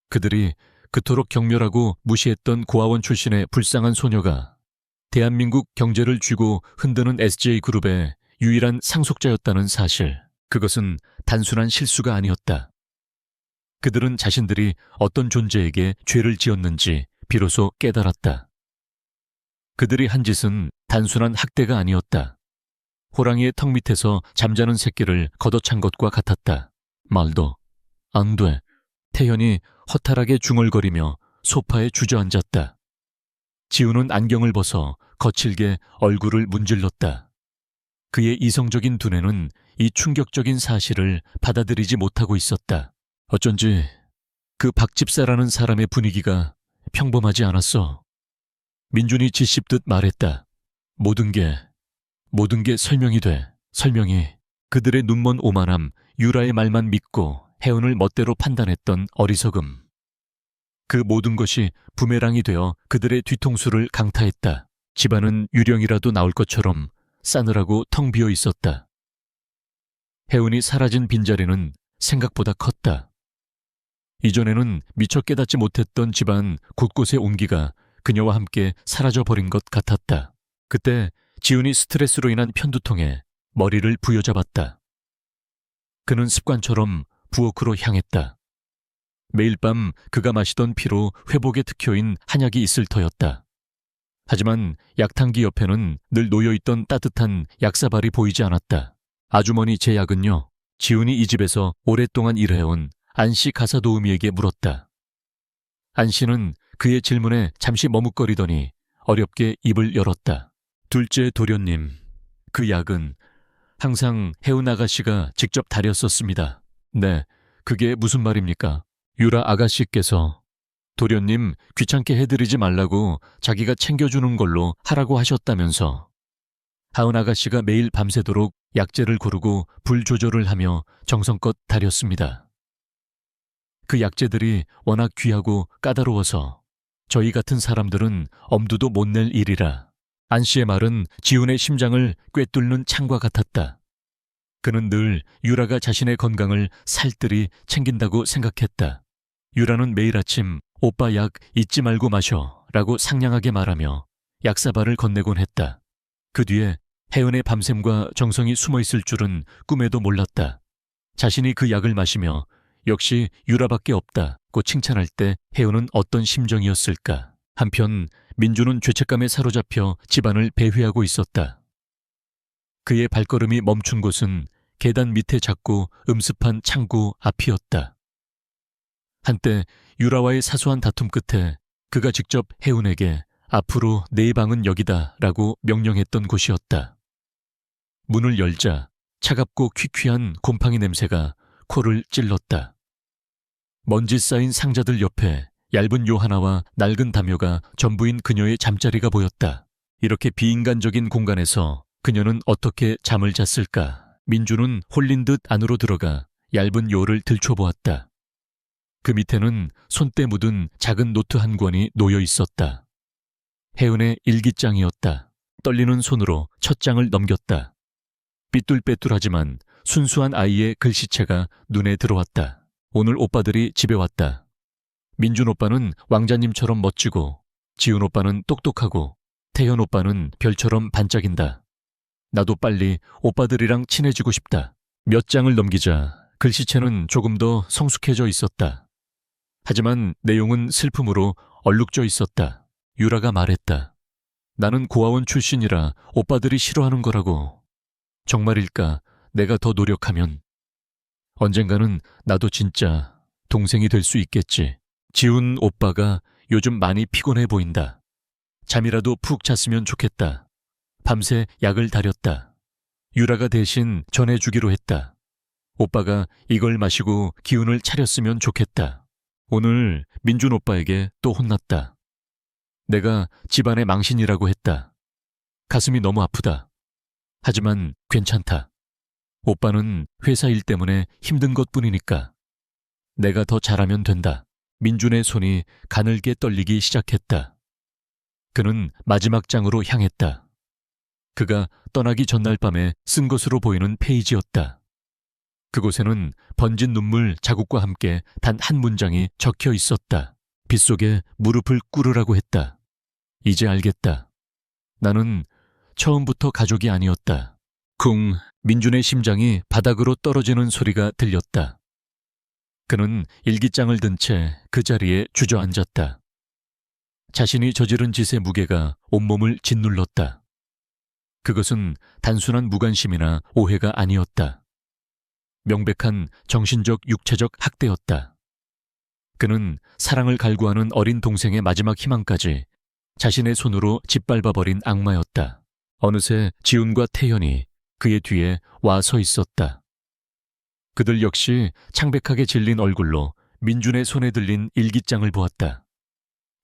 A: 그들이 그토록 경멸하고 무시했던 고아원 출신의 불쌍한 소녀가 대한민국 경제를 쥐고 흔드는 SJ그룹의 유일한 상속자였다는 사실. 그것은 단순한 실수가 아니었다. 그들은 자신들이 어떤 존재에게 죄를 지었는지 비로소 깨달았다. 그들이 한 짓은 단순한 학대가 아니었다. 호랑이의 턱 밑에서 잠자는 새끼를 걷어찬 것과 같았다. 말도 안 돼. 태현이 허탈하게 중얼거리며 소파에 주저앉았다. 지우는 안경을 벗어 거칠게 얼굴을 문질렀다. 그의 이성적인 두뇌는 이 충격적인 사실을 받아들이지 못하고 있었다. 어쩐지 그 박집사라는 사람의 분위기가 평범하지 않았어. 민준이 지씹듯 말했다. 모든 게 설명이 돼. 설명이. 그들의 눈먼 오만함, 유라의 말만 믿고 해운을 멋대로 판단했던 어리석음. 그 모든 것이 부메랑이 되어 그들의 뒤통수를 강타했다. 집안은 유령이라도 나올 것처럼 싸늘하고 텅 비어 있었다. 해운이 사라진 빈자리는 생각보다 컸다. 이전에는 미처 깨닫지 못했던 집안 곳곳의 온기가 그녀와 함께 사라져버린 것 같았다. 그때 지훈이 스트레스로 인한 편두통에 머리를 부여잡았다. 그는 습관처럼 부엌으로 향했다. 매일 밤 그가 마시던 피로 회복에 특효인 한약이 있을 터였다. 하지만 약탕기 옆에는 늘 놓여있던 따뜻한 약사발이 보이지 않았다. 아주머니 제 약은요? 지훈이 이 집에서 오랫동안 일해온 안씨 가사도우미에게 물었다. 안씨는 그의 질문에 잠시 머뭇거리더니 어렵게 입을 열었다. 둘째 도련님, 그 약은 항상 해운 아가씨가 직접 다렸었습니다. 네, 그게 무슨 말입니까? 유라 아가씨께서 도련님 귀찮게 해드리지 말라고 자기가 챙겨주는 걸로 하라고 하셨다면서. 하은 아가씨가 매일 밤새도록 약재를 고르고 불 조절을 하며 정성껏 다렸습니다. 그 약재들이 워낙 귀하고 까다로워서 저희 같은 사람들은 엄두도 못 낼 일이라. 안 씨의 말은 지훈의 심장을 꿰뚫는 창과 같았다. 그는 늘 유라가 자신의 건강을 살뜰히 챙긴다고 생각했다. 유라는 매일 아침 오빠 약 잊지 말고 마셔 라고 상냥하게 말하며 약사발을 건네곤 했다. 그 뒤에 혜은의 밤샘과 정성이 숨어있을 줄은 꿈에도 몰랐다. 자신이 그 약을 마시며 역시 유라밖에 없다고 칭찬할 때 혜은은 어떤 심정이었을까. 한편 민주는 죄책감에 사로잡혀 집안을 배회하고 있었다. 그의 발걸음이 멈춘 곳은 계단 밑에 작고 음습한 창구 앞이었다. 한때 유라와의 사소한 다툼 끝에 그가 직접 혜운에게 앞으로 내 방은 여기다 라고 명령했던 곳이었다. 문을 열자 차갑고 퀴퀴한 곰팡이 냄새가 코를 찔렀다. 먼지 쌓인 상자들 옆에 얇은 요 하나와 낡은 담요가 전부인 그녀의 잠자리가 보였다. 이렇게 비인간적인 공간에서 그녀는 어떻게 잠을 잤을까? 민주는 홀린 듯 안으로 들어가 얇은 요를 들춰보았다. 그 밑에는 손때 묻은 작은 노트 한 권이 놓여 있었다. 혜은의 일기장이었다. 떨리는 손으로 첫 장을 넘겼다. 삐뚤빼뚤하지만 순수한 아이의 글씨체가 눈에 들어왔다. 오늘 오빠들이 집에 왔다. 민준 오빠는 왕자님처럼 멋지고, 지훈 오빠는 똑똑하고, 태현 오빠는 별처럼 반짝인다. 나도 빨리 오빠들이랑 친해지고 싶다. 몇 장을 넘기자 글씨체는 조금 더 성숙해져 있었다. 하지만 내용은 슬픔으로 얼룩져 있었다. 유라가 말했다. 나는 고아원 출신이라 오빠들이 싫어하는 거라고. 정말일까? 내가 더 노력하면. 언젠가는 나도 진짜 동생이 될 수 있겠지. 지훈 오빠가 요즘 많이 피곤해 보인다. 잠이라도 푹 잤으면 좋겠다. 밤새 약을 다렸다. 유라가 대신 전해주기로 했다. 오빠가 이걸 마시고 기운을 차렸으면 좋겠다. 오늘 민준 오빠에게 또 혼났다. 내가 집안의 망신이라고 했다. 가슴이 너무 아프다. 하지만 괜찮다. 오빠는 회사 일 때문에 힘든 것뿐이니까. 내가 더 잘하면 된다. 민준의 손이 가늘게 떨리기 시작했다. 그는 마지막 장으로 향했다. 그가 떠나기 전날 밤에 쓴 것으로 보이는 페이지였다. 그곳에는 번진 눈물 자국과 함께 단 한 문장이 적혀 있었다. 빗속에 무릎을 꿇으라고 했다. 이제 알겠다. 나는 처음부터 가족이 아니었다. 쿵, 민준의 심장이 바닥으로 떨어지는 소리가 들렸다. 그는 일기장을 든 채 그 자리에 주저앉았다. 자신이 저지른 짓의 무게가 온몸을 짓눌렀다. 그것은 단순한 무관심이나 오해가 아니었다. 명백한 정신적, 육체적 학대였다. 그는 사랑을 갈구하는 어린 동생의 마지막 희망까지 자신의 손으로 짓밟아버린 악마였다. 어느새 지훈과 태현이 그의 뒤에 와 서 있었다. 그들 역시 창백하게 질린 얼굴로 민준의 손에 들린 일기장을 보았다.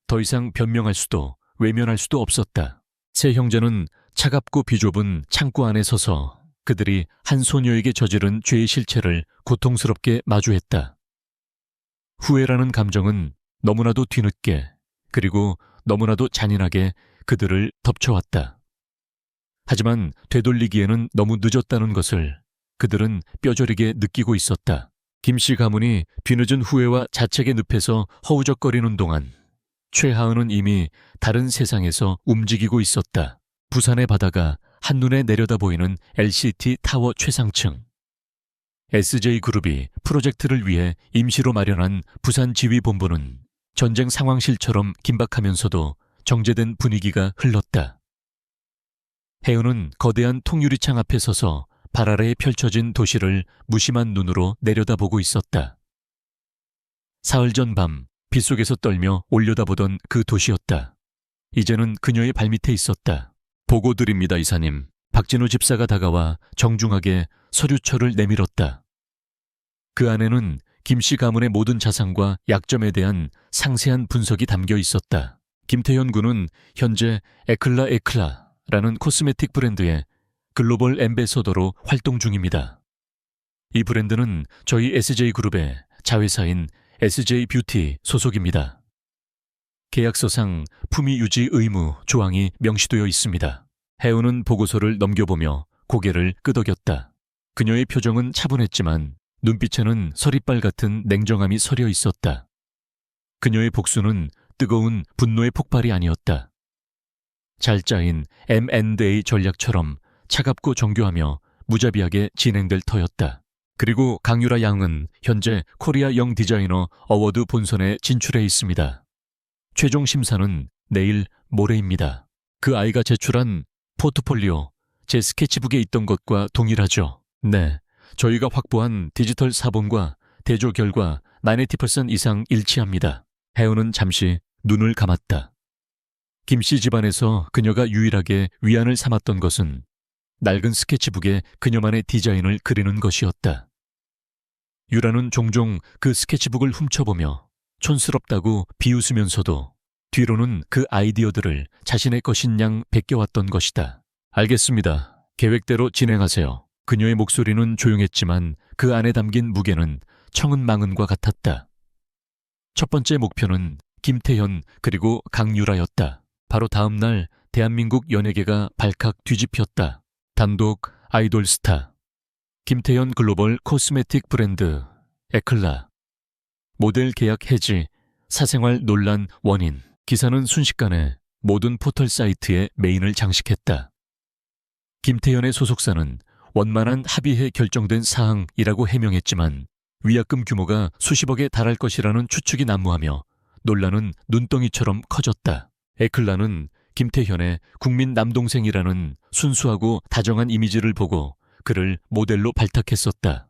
A: 더 이상 변명할 수도 외면할 수도 없었다. 세 형제는 차갑고 비좁은 창고 안에 서서 그들이 한 소녀에게 저지른 죄의 실체를 고통스럽게 마주했다. 후회라는 감정은 너무나도 뒤늦게 그리고 너무나도 잔인하게 그들을 덮쳐왔다. 하지만 되돌리기에는 너무 늦었다는 것을 그들은 뼈저리게 느끼고 있었다. 김씨 가문이 뒤늦은 후회와 자책의 늪에서 허우적거리는 동안 최하은은 이미 다른 세상에서 움직이고 있었다. 부산의 바다가 한눈에 내려다 보이는 LCT 타워 최상층. SJ그룹이 프로젝트를 위해 임시로 마련한 부산지휘본부는 전쟁 상황실처럼 긴박하면서도 정제된 분위기가 흘렀다. 혜은은 거대한 통유리창 앞에 서서 발 아래에 펼쳐진 도시를 무심한 눈으로 내려다보고 있었다. 사흘 전 밤 빗속에서 떨며 올려다보던 그 도시였다. 이제는 그녀의 발밑에 있었다. 보고 드립니다, 이사님. 박진우 집사가 다가와 정중하게 서류철을 내밀었다. 그 안에는 김씨 가문의 모든 자산과 약점에 대한 상세한 분석이 담겨 있었다. 김태현 군은 현재 에클라라는 코스메틱 브랜드의 글로벌 앰베서더로 활동 중입니다. 이 브랜드는 저희 SJ그룹의 자회사인 SJ뷰티 소속입니다. 계약서상 품위 유지 의무 조항이 명시되어 있습니다. 혜은은 보고서를 넘겨보며 고개를 끄덕였다. 그녀의 표정은 차분했지만 눈빛에는 서리빨 같은 냉정함이 서려 있었다. 그녀의 복수는 뜨거운 분노의 폭발이 아니었다. 잘 짜인 M&A 전략처럼 차갑고 정교하며 무자비하게 진행될 터였다. 그리고 강유라 양은 현재 코리아 영 디자이너 어워드 본선에 진출해 있습니다. 최종 심사는 내일 모레입니다. 그 아이가 제출한 포트폴리오, 제 스케치북에 있던 것과 동일하죠. 네, 저희가 확보한 디지털 사본과 대조 결과 90% 이상 일치합니다. 혜은은 잠시 눈을 감았다. 김씨 집안에서 그녀가 유일하게 위안을 삼았던 것은 낡은 스케치북에 그녀만의 디자인을 그리는 것이었다. 유라는 종종 그 스케치북을 훔쳐보며 촌스럽다고 비웃으면서도 뒤로는 그 아이디어들을 자신의 것인 양 베껴왔던 것이다. 알겠습니다. 계획대로 진행하세요. 그녀의 목소리는 조용했지만 그 안에 담긴 무게는 청은망은과 같았다. 첫 번째 목표는 김태현 그리고 강유라였다. 바로 다음 날 대한민국 연예계가 발칵 뒤집혔다. 단독 아이돌 스타. 김태현 글로벌 코스메틱 브랜드 에클라. 모델 계약 해지, 사생활 논란 원인. 기사는 순식간에 모든 포털 사이트에 메인을 장식했다. 김태현의 소속사는 원만한 합의해 결정된 사항이라고 해명했지만 위약금 규모가 수십억에 달할 것이라는 추측이 난무하며 논란은 눈덩이처럼 커졌다. 에클라는 김태현의 국민 남동생이라는 순수하고 다정한 이미지를 보고 그를 모델로 발탁했었다.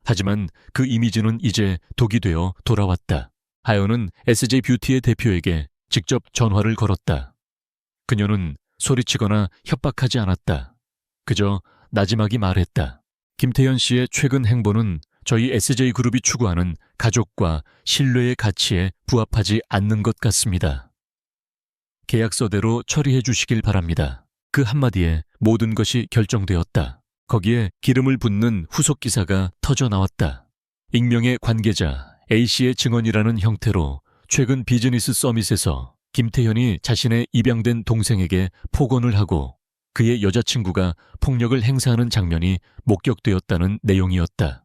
A: 하지만 그 이미지는 이제 독이 되어 돌아왔다. 하연은 SJ 뷰티의 대표에게 직접 전화를 걸었다. 그녀는 소리치거나 협박하지 않았다. 그저 나지막이 말했다. 김태현 씨의 최근 행보는 저희 SJ그룹이 추구하는 가족과 신뢰의 가치에 부합하지 않는 것 같습니다. 계약서대로 처리해 주시길 바랍니다. 그 한마디에 모든 것이 결정되었다. 거기에 기름을 붓는 후속 기사가 터져 나왔다. 익명의 관계자 A씨의 증언이라는 형태로 최근 비즈니스 서밋에서 김태현이 자신의 입양된 동생에게 폭언을 하고 그의 여자친구가 폭력을 행사하는 장면이 목격되었다는 내용이었다.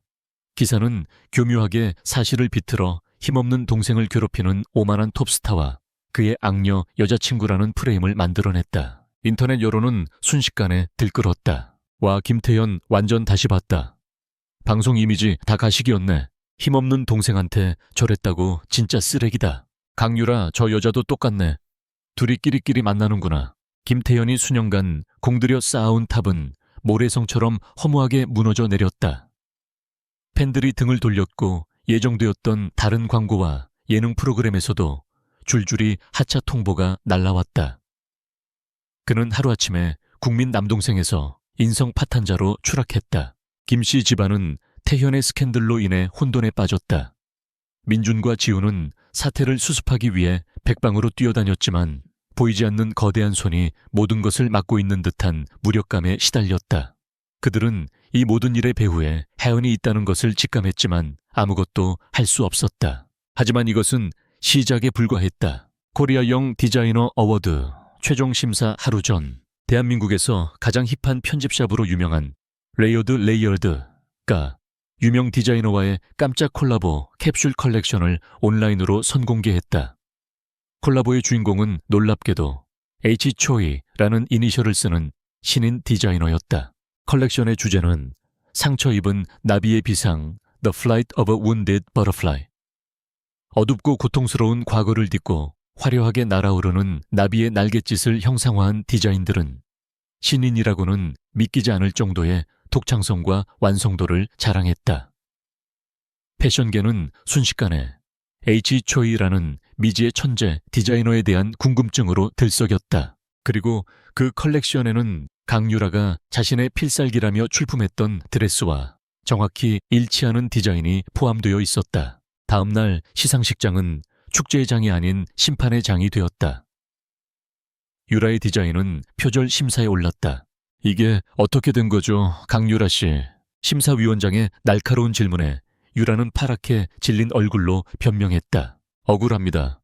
A: 기사는 교묘하게 사실을 비틀어 힘없는 동생을 괴롭히는 오만한 톱스타와 그의 악녀 여자친구라는 프레임을 만들어냈다. 인터넷 여론은 순식간에 들끓었다. 와, 김태현 완전 다시 봤다. 방송 이미지 다 가식이었네. 힘없는 동생한테 저랬다고 진짜 쓰레기다. 강유라 저 여자도 똑같네. 둘이 끼리끼리 만나는구나. 김태현이 수년간 공들여 쌓아온 탑은 모래성처럼 허무하게 무너져 내렸다. 팬들이 등을 돌렸고 예정되었던 다른 광고와 예능 프로그램에서도 줄줄이 하차 통보가 날라왔다. 그는 하루아침에 국민 남동생에서 인성 파탄자로 추락했다. 김씨 집안은 태현의 스캔들로 인해 혼돈에 빠졌다. 민준과 지우는 사태를 수습하기 위해 백방으로 뛰어다녔지만 보이지 않는 거대한 손이 모든 것을 막고 있는 듯한 무력감에 시달렸다. 그들은 이 모든 일의 배후에 혜은이 있다는 것을 직감했지만 아무것도 할 수 없었다. 하지만 이것은 시작에 불과했다. 코리아 영 디자이너 어워드 최종 심사 하루 전 대한민국에서 가장 힙한 편집샵으로 유명한 레이어드 레이어드가 유명 디자이너와의 깜짝 콜라보 캡슐 컬렉션을 온라인으로 선공개했다. 콜라보의 주인공은 놀랍게도 H초이라는 이니셜을 쓰는 신인 디자이너였다. 컬렉션의 주제는 상처 입은 나비의 비상 The Flight of a Wounded Butterfly. 어둡고 고통스러운 과거를 딛고 화려하게 날아오르는 나비의 날갯짓을 형상화한 디자인들은 신인이라고는 믿기지 않을 정도의 독창성과 완성도를 자랑했다. 패션계는 순식간에 H초이라는 미지의 천재 디자이너에 대한 궁금증으로 들썩였다. 그리고 그 컬렉션에는 강유라가 자신의 필살기라며 출품했던 드레스와 정확히 일치하는 디자인이 포함되어 있었다. 다음 날 시상식장은 축제의 장이 아닌 심판의 장이 되었다. 유라의 디자인은 표절 심사에 올랐다. 이게 어떻게 된 거죠, 강유라 씨? 심사위원장의 날카로운 질문에 유라는 파랗게 질린 얼굴로 변명했다. 억울합니다.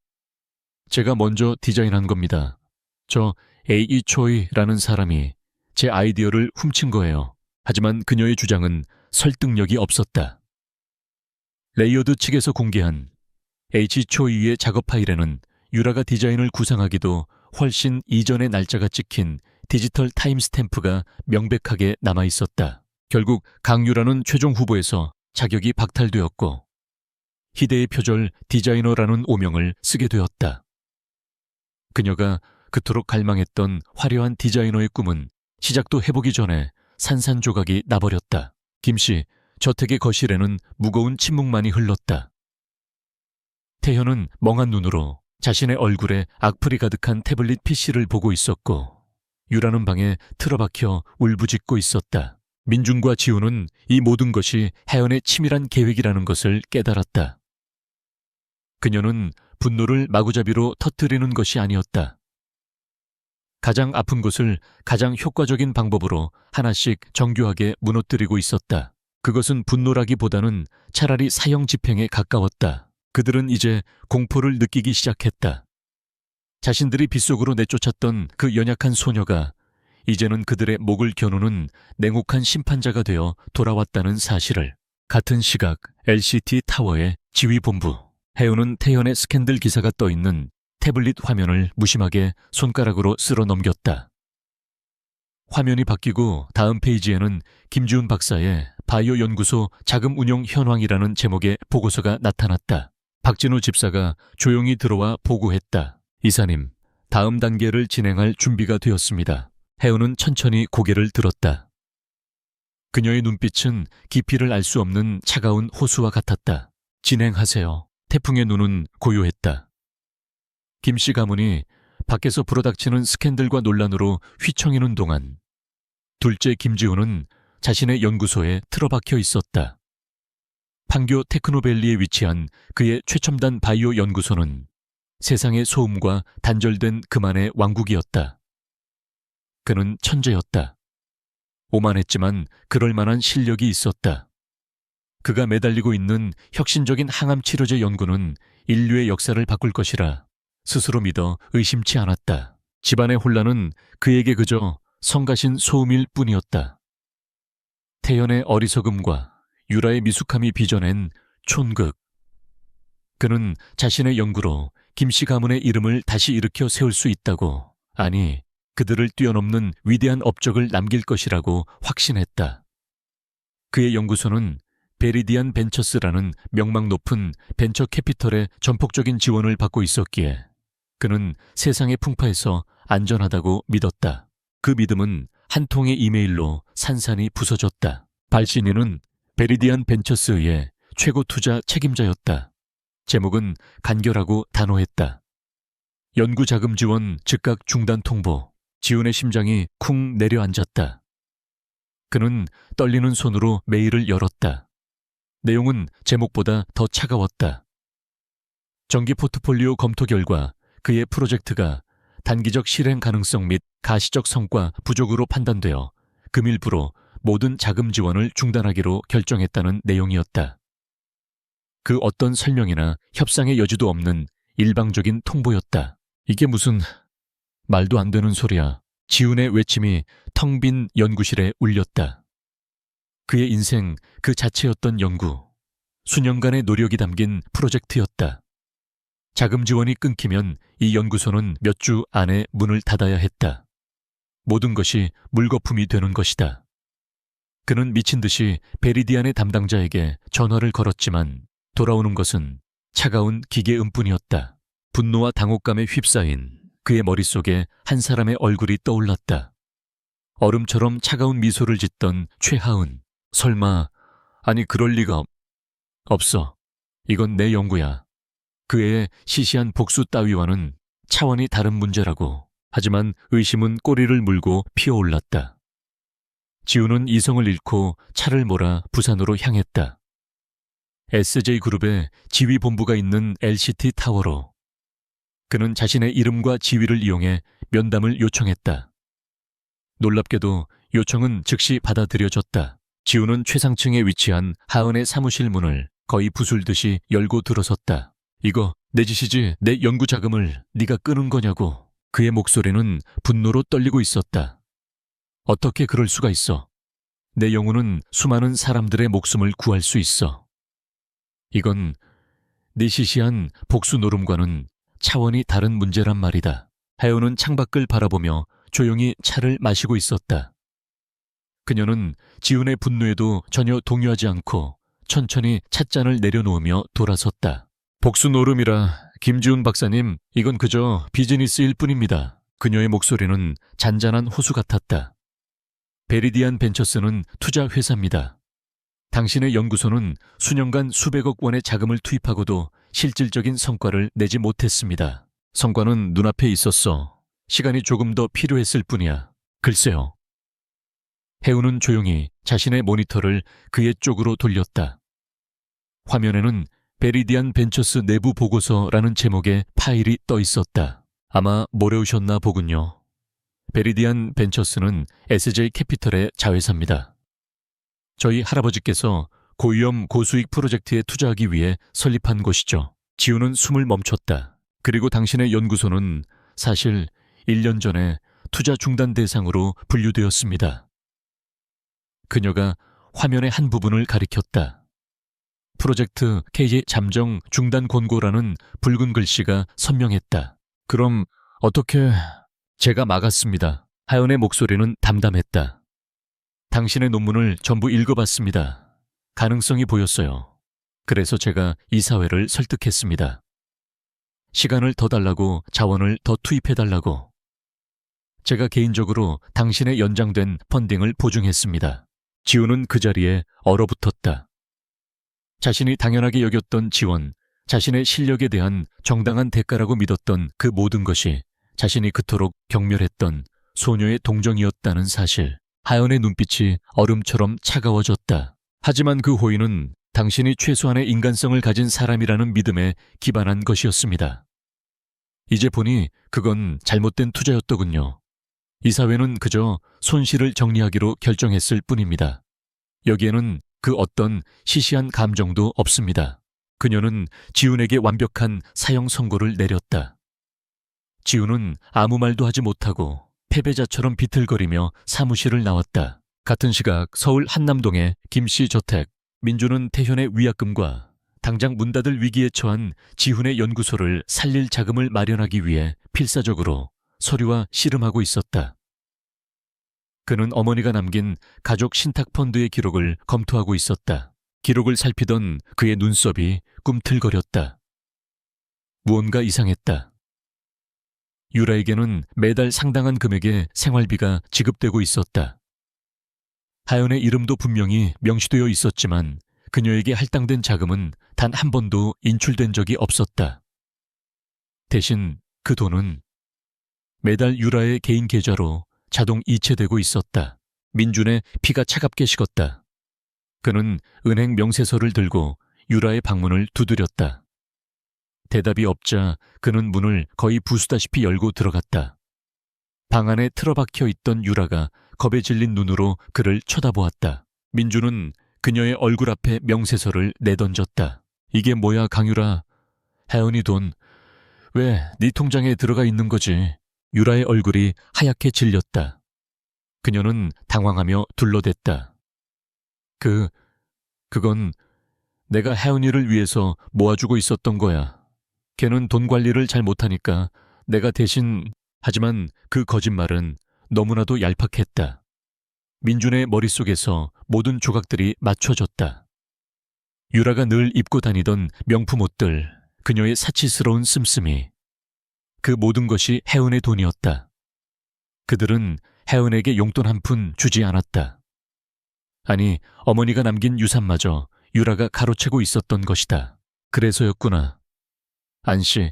A: 제가 먼저 디자인한 겁니다. 저 A이초이라는 사람이 제 아이디어를 훔친 거예요. 하지만 그녀의 주장은 설득력이 없었다. 레이어드 측에서 공개한 H초이의 작업 파일에는 유라가 디자인을 구상하기도 훨씬 이전의 날짜가 찍힌 디지털 타임스탬프가 명백하게 남아있었다. 결국 강유라는 최종 후보에서 자격이 박탈되었고 희대의 표절 디자이너라는 오명을 쓰게 되었다. 그녀가 그토록 갈망했던 화려한 디자이너의 꿈은 시작도 해보기 전에 산산조각이 나버렸다. 김씨 저택의 거실에는 무거운 침묵만이 흘렀다. 태현은 멍한 눈으로 자신의 얼굴에 악플이 가득한 태블릿 PC를 보고 있었고 유라는 방에 틀어박혀 울부짖고 있었다. 민중과 지우는 이 모든 것이 혜연의 치밀한 계획이라는 것을 깨달았다. 그녀는 분노를 마구잡이로 터뜨리는 것이 아니었다. 가장 아픈 곳을 가장 효과적인 방법으로 하나씩 정교하게 무너뜨리고 있었다. 그것은 분노라기보다는 차라리 사형 집행에 가까웠다. 그들은 이제 공포를 느끼기 시작했다. 자신들이 빗속으로 내쫓았던 그 연약한 소녀가 이제는 그들의 목을 겨누는 냉혹한 심판자가 되어 돌아왔다는 사실을. 같은 시각 LCT 타워의 지휘본부. 혜연은 태연의 스캔들 기사가 떠있는 태블릿 화면을 무심하게 손가락으로 쓸어 넘겼다. 화면이 바뀌고 다음 페이지에는 김지훈 박사의 바이오 연구소 자금 운용 현황이라는 제목의 보고서가 나타났다. 박진우 집사가 조용히 들어와 보고했다. 이사님, 다음 단계를 진행할 준비가 되었습니다. 혜연은 천천히 고개를 들었다. 그녀의 눈빛은 깊이를 알 수 없는 차가운 호수와 같았다. 진행하세요. 태풍의 눈은 고요했다. 김씨 가문이 밖에서 불어닥치는 스캔들과 논란으로 휘청이는 동안 둘째 김지훈은 자신의 연구소에 틀어박혀 있었다. 판교 테크노밸리에 위치한 그의 최첨단 바이오 연구소는 세상의 소음과 단절된 그만의 왕국이었다. 그는 천재였다. 오만했지만 그럴 만한 실력이 있었다. 그가 매달리고 있는 혁신적인 항암 치료제 연구는 인류의 역사를 바꿀 것이라 스스로 믿어 의심치 않았다. 집안의 혼란은 그에게 그저 성가신 소음일 뿐이었다. 태연의 어리석음과 유라의 미숙함이 빚어낸 촌극. 그는 자신의 연구로 김씨 가문의 이름을 다시 일으켜 세울 수 있다고, 아니 그들을 뛰어넘는 위대한 업적을 남길 것이라고 확신했다. 그의 연구소는 베리디안 벤처스라는 명망 높은 벤처 캐피털의 전폭적인 지원을 받고 있었기에 그는 세상의 풍파에서 안전하다고 믿었다. 그 믿음은 한 통의 이메일로 산산이 부서졌다. 발신인은 베리디안 벤처스의 최고 투자 책임자였다. 제목은 간결하고 단호했다. 연구자금 지원 즉각 중단 통보. 지훈의 심장이 쿵 내려앉았다. 그는 떨리는 손으로 메일을 열었다. 내용은 제목보다 더 차가웠다. 정기 포트폴리오 검토 결과 그의 프로젝트가 단기적 실행 가능성 및 가시적 성과 부족으로 판단되어 금일부로 모든 자금 지원을 중단하기로 결정했다는 내용이었다. 그 어떤 설명이나 협상의 여지도 없는 일방적인 통보였다. 이게 무슨 말도 안 되는 소리야. 지훈의 외침이 텅 빈 연구실에 울렸다. 그의 인생 그 자체였던 연구, 수년간의 노력이 담긴 프로젝트였다. 자금 지원이 끊기면 이 연구소는 몇 주 안에 문을 닫아야 했다. 모든 것이 물거품이 되는 것이다. 그는 미친 듯이 베리디안의 담당자에게 전화를 걸었지만 돌아오는 것은 차가운 기계음뿐이었다. 분노와 당혹감에 휩싸인 그의 머릿속에 한 사람의 얼굴이 떠올랐다. 얼음처럼 차가운 미소를 짓던 최하은. 설마, 아니 그럴 리가 없어. 이건 내 연구야. 그 애의 시시한 복수 따위와는 차원이 다른 문제라고. 하지만 의심은 꼬리를 물고 피어올랐다. 지훈은 이성을 잃고 차를 몰아 부산으로 향했다. SJ그룹의 지휘본부가 있는 LCT 타워로. 그는 자신의 이름과 지위를 이용해 면담을 요청했다. 놀랍게도 요청은 즉시 받아들여졌다. 지훈은 최상층에 위치한 하은의 사무실 문을 거의 부술듯이 열고 들어섰다. 이거 내 짓이지 내 연구 자금을 네가 끄는 거냐고. 그의 목소리는 분노로 떨리고 있었다. 어떻게 그럴 수가 있어. 내 영혼은 수많은 사람들의 목숨을 구할 수 있어. 이건 네 시시한 복수 노름과는 차원이 다른 문제란 말이다. 하연은 창밖을 바라보며 조용히 차를 마시고 있었다. 그녀는 지훈의 분노에도 전혀 동요하지 않고 천천히 찻잔을 내려놓으며 돌아섰다. 복수 노름이라 김지훈 박사님, 이건 그저 비즈니스일 뿐입니다. 그녀의 목소리는 잔잔한 호수 같았다. 베리디안 벤처스는 투자 회사입니다. 당신의 연구소는 수년간 수백억 원의 자금을 투입하고도 실질적인 성과를 내지 못했습니다. 성과는 눈앞에 있었어. 시간이 조금 더 필요했을 뿐이야. 글쎄요. 해운은 조용히 자신의 모니터를 그의 쪽으로 돌렸다. 화면에는 베리디안 벤처스 내부 보고서라는 제목의 파일이 떠 있었다. 아마 모레오셨나 보군요. 베리디안 벤처스는 SJ 캐피털의 자회사입니다. 저희 할아버지께서 고위험 고수익 프로젝트에 투자하기 위해 설립한 곳이죠. 지우는 숨을 멈췄다. 그리고 당신의 연구소는 사실 1년 전에 투자 중단 대상으로 분류되었습니다. 그녀가 화면의 한 부분을 가리켰다. 프로젝트 K의 잠정 중단 권고라는 붉은 글씨가 선명했다. 그럼 어떻게... 제가 막았습니다. 하연의 목소리는 담담했다. 당신의 논문을 전부 읽어봤습니다. 가능성이 보였어요. 그래서 제가 이사회를 설득했습니다. 시간을 더 달라고, 자원을 더 투입해달라고. 제가 개인적으로 당신의 연장된 펀딩을 보증했습니다. 지우는 그 자리에 얼어붙었다. 자신이 당연하게 여겼던 지원, 자신의 실력에 대한 정당한 대가라고 믿었던 그 모든 것이 자신이 그토록 경멸했던 소녀의 동정이었다는 사실. 하연의 눈빛이 얼음처럼 차가워졌다. 하지만 그 호의는 당신이 최소한의 인간성을 가진 사람이라는 믿음에 기반한 것이었습니다. 이제 보니 그건 잘못된 투자였더군요. 이사회는 그저 손실을 정리하기로 결정했을 뿐입니다. 여기에는 그 어떤 시시한 감정도 없습니다. 그녀는 지훈에게 완벽한 사형 선고를 내렸다. 지훈은 아무 말도 하지 못하고 패배자처럼 비틀거리며 사무실을 나왔다. 같은 시각 서울 한남동의 김씨 저택. 민주는 태현의 위약금과 당장 문 닫을 위기에 처한 지훈의 연구소를 살릴 자금을 마련하기 위해 필사적으로 서류와 씨름하고 있었다. 그는 어머니가 남긴 가족 신탁펀드의 기록을 검토하고 있었다. 기록을 살피던 그의 눈썹이 꿈틀거렸다. 무언가 이상했다. 유라에게는 매달 상당한 금액의 생활비가 지급되고 있었다. 하연의 이름도 분명히 명시되어 있었지만 그녀에게 할당된 자금은 단 한 번도 인출된 적이 없었다. 대신 그 돈은 매달 유라의 개인 계좌로 자동 이체되고 있었다. 민준의 피가 차갑게 식었다. 그는 은행 명세서를 들고 유라의 방문을 두드렸다. 대답이 없자 그는 문을 거의 부수다시피 열고 들어갔다. 방 안에 틀어박혀 있던 유라가 겁에 질린 눈으로 그를 쳐다보았다. 민주는 그녀의 얼굴 앞에 명세서를 내던졌다. 이게 뭐야, 강유라. 하연이 돈 왜 네 통장에 들어가 있는 거지? 유라의 얼굴이 하얗게 질렸다. 그녀는 당황하며 둘러댔다. 그건 내가 하연이를 위해서 모아주고 있었던 거야. 걔는 돈 관리를 잘 못하니까 내가 대신... 하지만 그 거짓말은 너무나도 얄팍했다. 민준의 머릿속에서 모든 조각들이 맞춰졌다. 유라가 늘 입고 다니던 명품 옷들, 그녀의 사치스러운 씀씀이. 그 모든 것이 혜은의 돈이었다. 그들은 혜은에게 용돈 한 푼 주지 않았다. 아니, 어머니가 남긴 유산마저 유라가 가로채고 있었던 것이다. 그래서였구나. 안씨,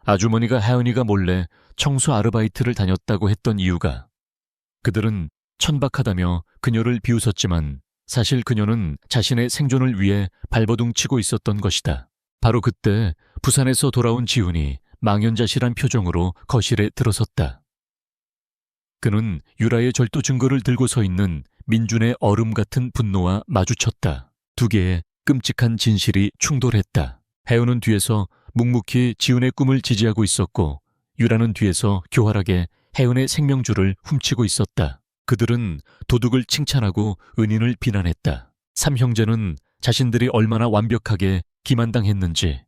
A: 아주머니가 혜은이가 몰래 청소 아르바이트를 다녔다고 했던 이유가 그들은 천박하다며 그녀를 비웃었지만 사실 그녀는 자신의 생존을 위해 발버둥 치고 있었던 것이다. 바로 그때 부산에서 돌아온 지훈이 망연자실한 표정으로 거실에 들어섰다. 그는 유라의 절도 증거를 들고 서 있는 민준의 얼음 같은 분노와 마주쳤다. 두 개의 끔찍한 진실이 충돌했다. 혜은은 뒤에서 묵묵히 지훈의 꿈을 지지하고 있었고 유라는 뒤에서 교활하게 혜은의 생명줄을 훔치고 있었다. 그들은 도둑을 칭찬하고 은인을 비난했다. 삼형제는 자신들이 얼마나 완벽하게 기만당했는지,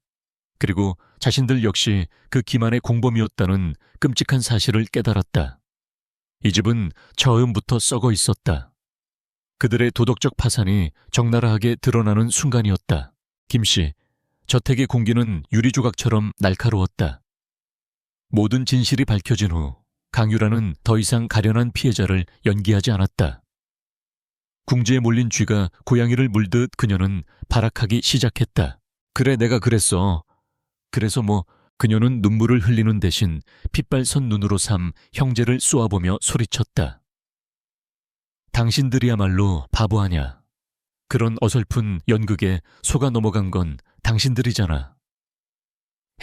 A: 그리고 자신들 역시 그 기만의 공범이었다는 끔찍한 사실을 깨달았다. 이 집은 처음부터 썩어 있었다. 그들의 도덕적 파산이 적나라하게 드러나는 순간이었다. 김씨, 저택의 공기는 유리조각처럼 날카로웠다. 모든 진실이 밝혀진 후 강유라는 더 이상 가련한 피해자를 연기하지 않았다. 궁지에 몰린 쥐가 고양이를 물듯 그녀는 발악하기 시작했다. 그래, 내가 그랬어. 그래서 뭐. 그녀는 눈물을 흘리는 대신 핏발선 눈으로 삼 형제를 쏘아보며 소리쳤다. 당신들이야말로 바보 아냐. 그런 어설픈 연극에 속아 넘어간 건 당신들이잖아.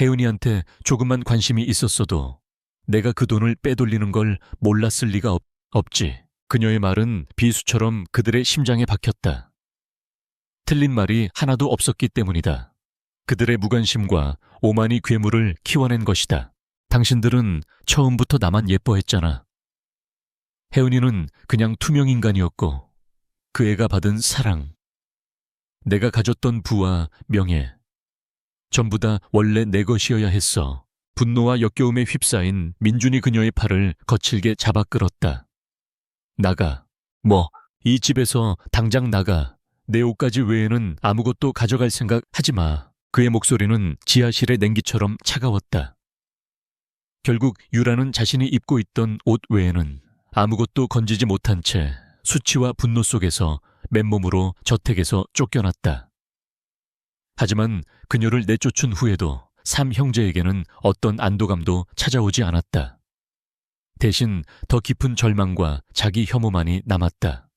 A: 혜은이한테 조금만 관심이 있었어도 내가 그 돈을 빼돌리는 걸 몰랐을 리가 없지. 그녀의 말은 비수처럼 그들의 심장에 박혔다. 틀린 말이 하나도 없었기 때문이다. 그들의 무관심과 오만이 괴물을 키워낸 것이다. 당신들은 처음부터 나만 예뻐했잖아. 혜은이는 그냥 투명 인간이었고 그 애가 받은 사랑, 내가 가졌던 부와 명예, 전부 다 원래 내 것이어야 했어. 분노와 역겨움에 휩싸인 민준이 그녀의 팔을 거칠게 잡아 끌었다. 나가. 뭐, 이 집에서 당장 나가. 내 옷까지 외에는 아무것도 가져갈 생각 하지 마. 그의 목소리는 지하실의 냉기처럼 차가웠다. 결국 유라는 자신이 입고 있던 옷 외에는 아무것도 건지지 못한 채 수치와 분노 속에서 맨몸으로 저택에서 쫓겨났다. 하지만 그녀를 내쫓은 후에도 삼 형제에게는 어떤 안도감도 찾아오지 않았다. 대신 더 깊은 절망과 자기 혐오만이 남았다.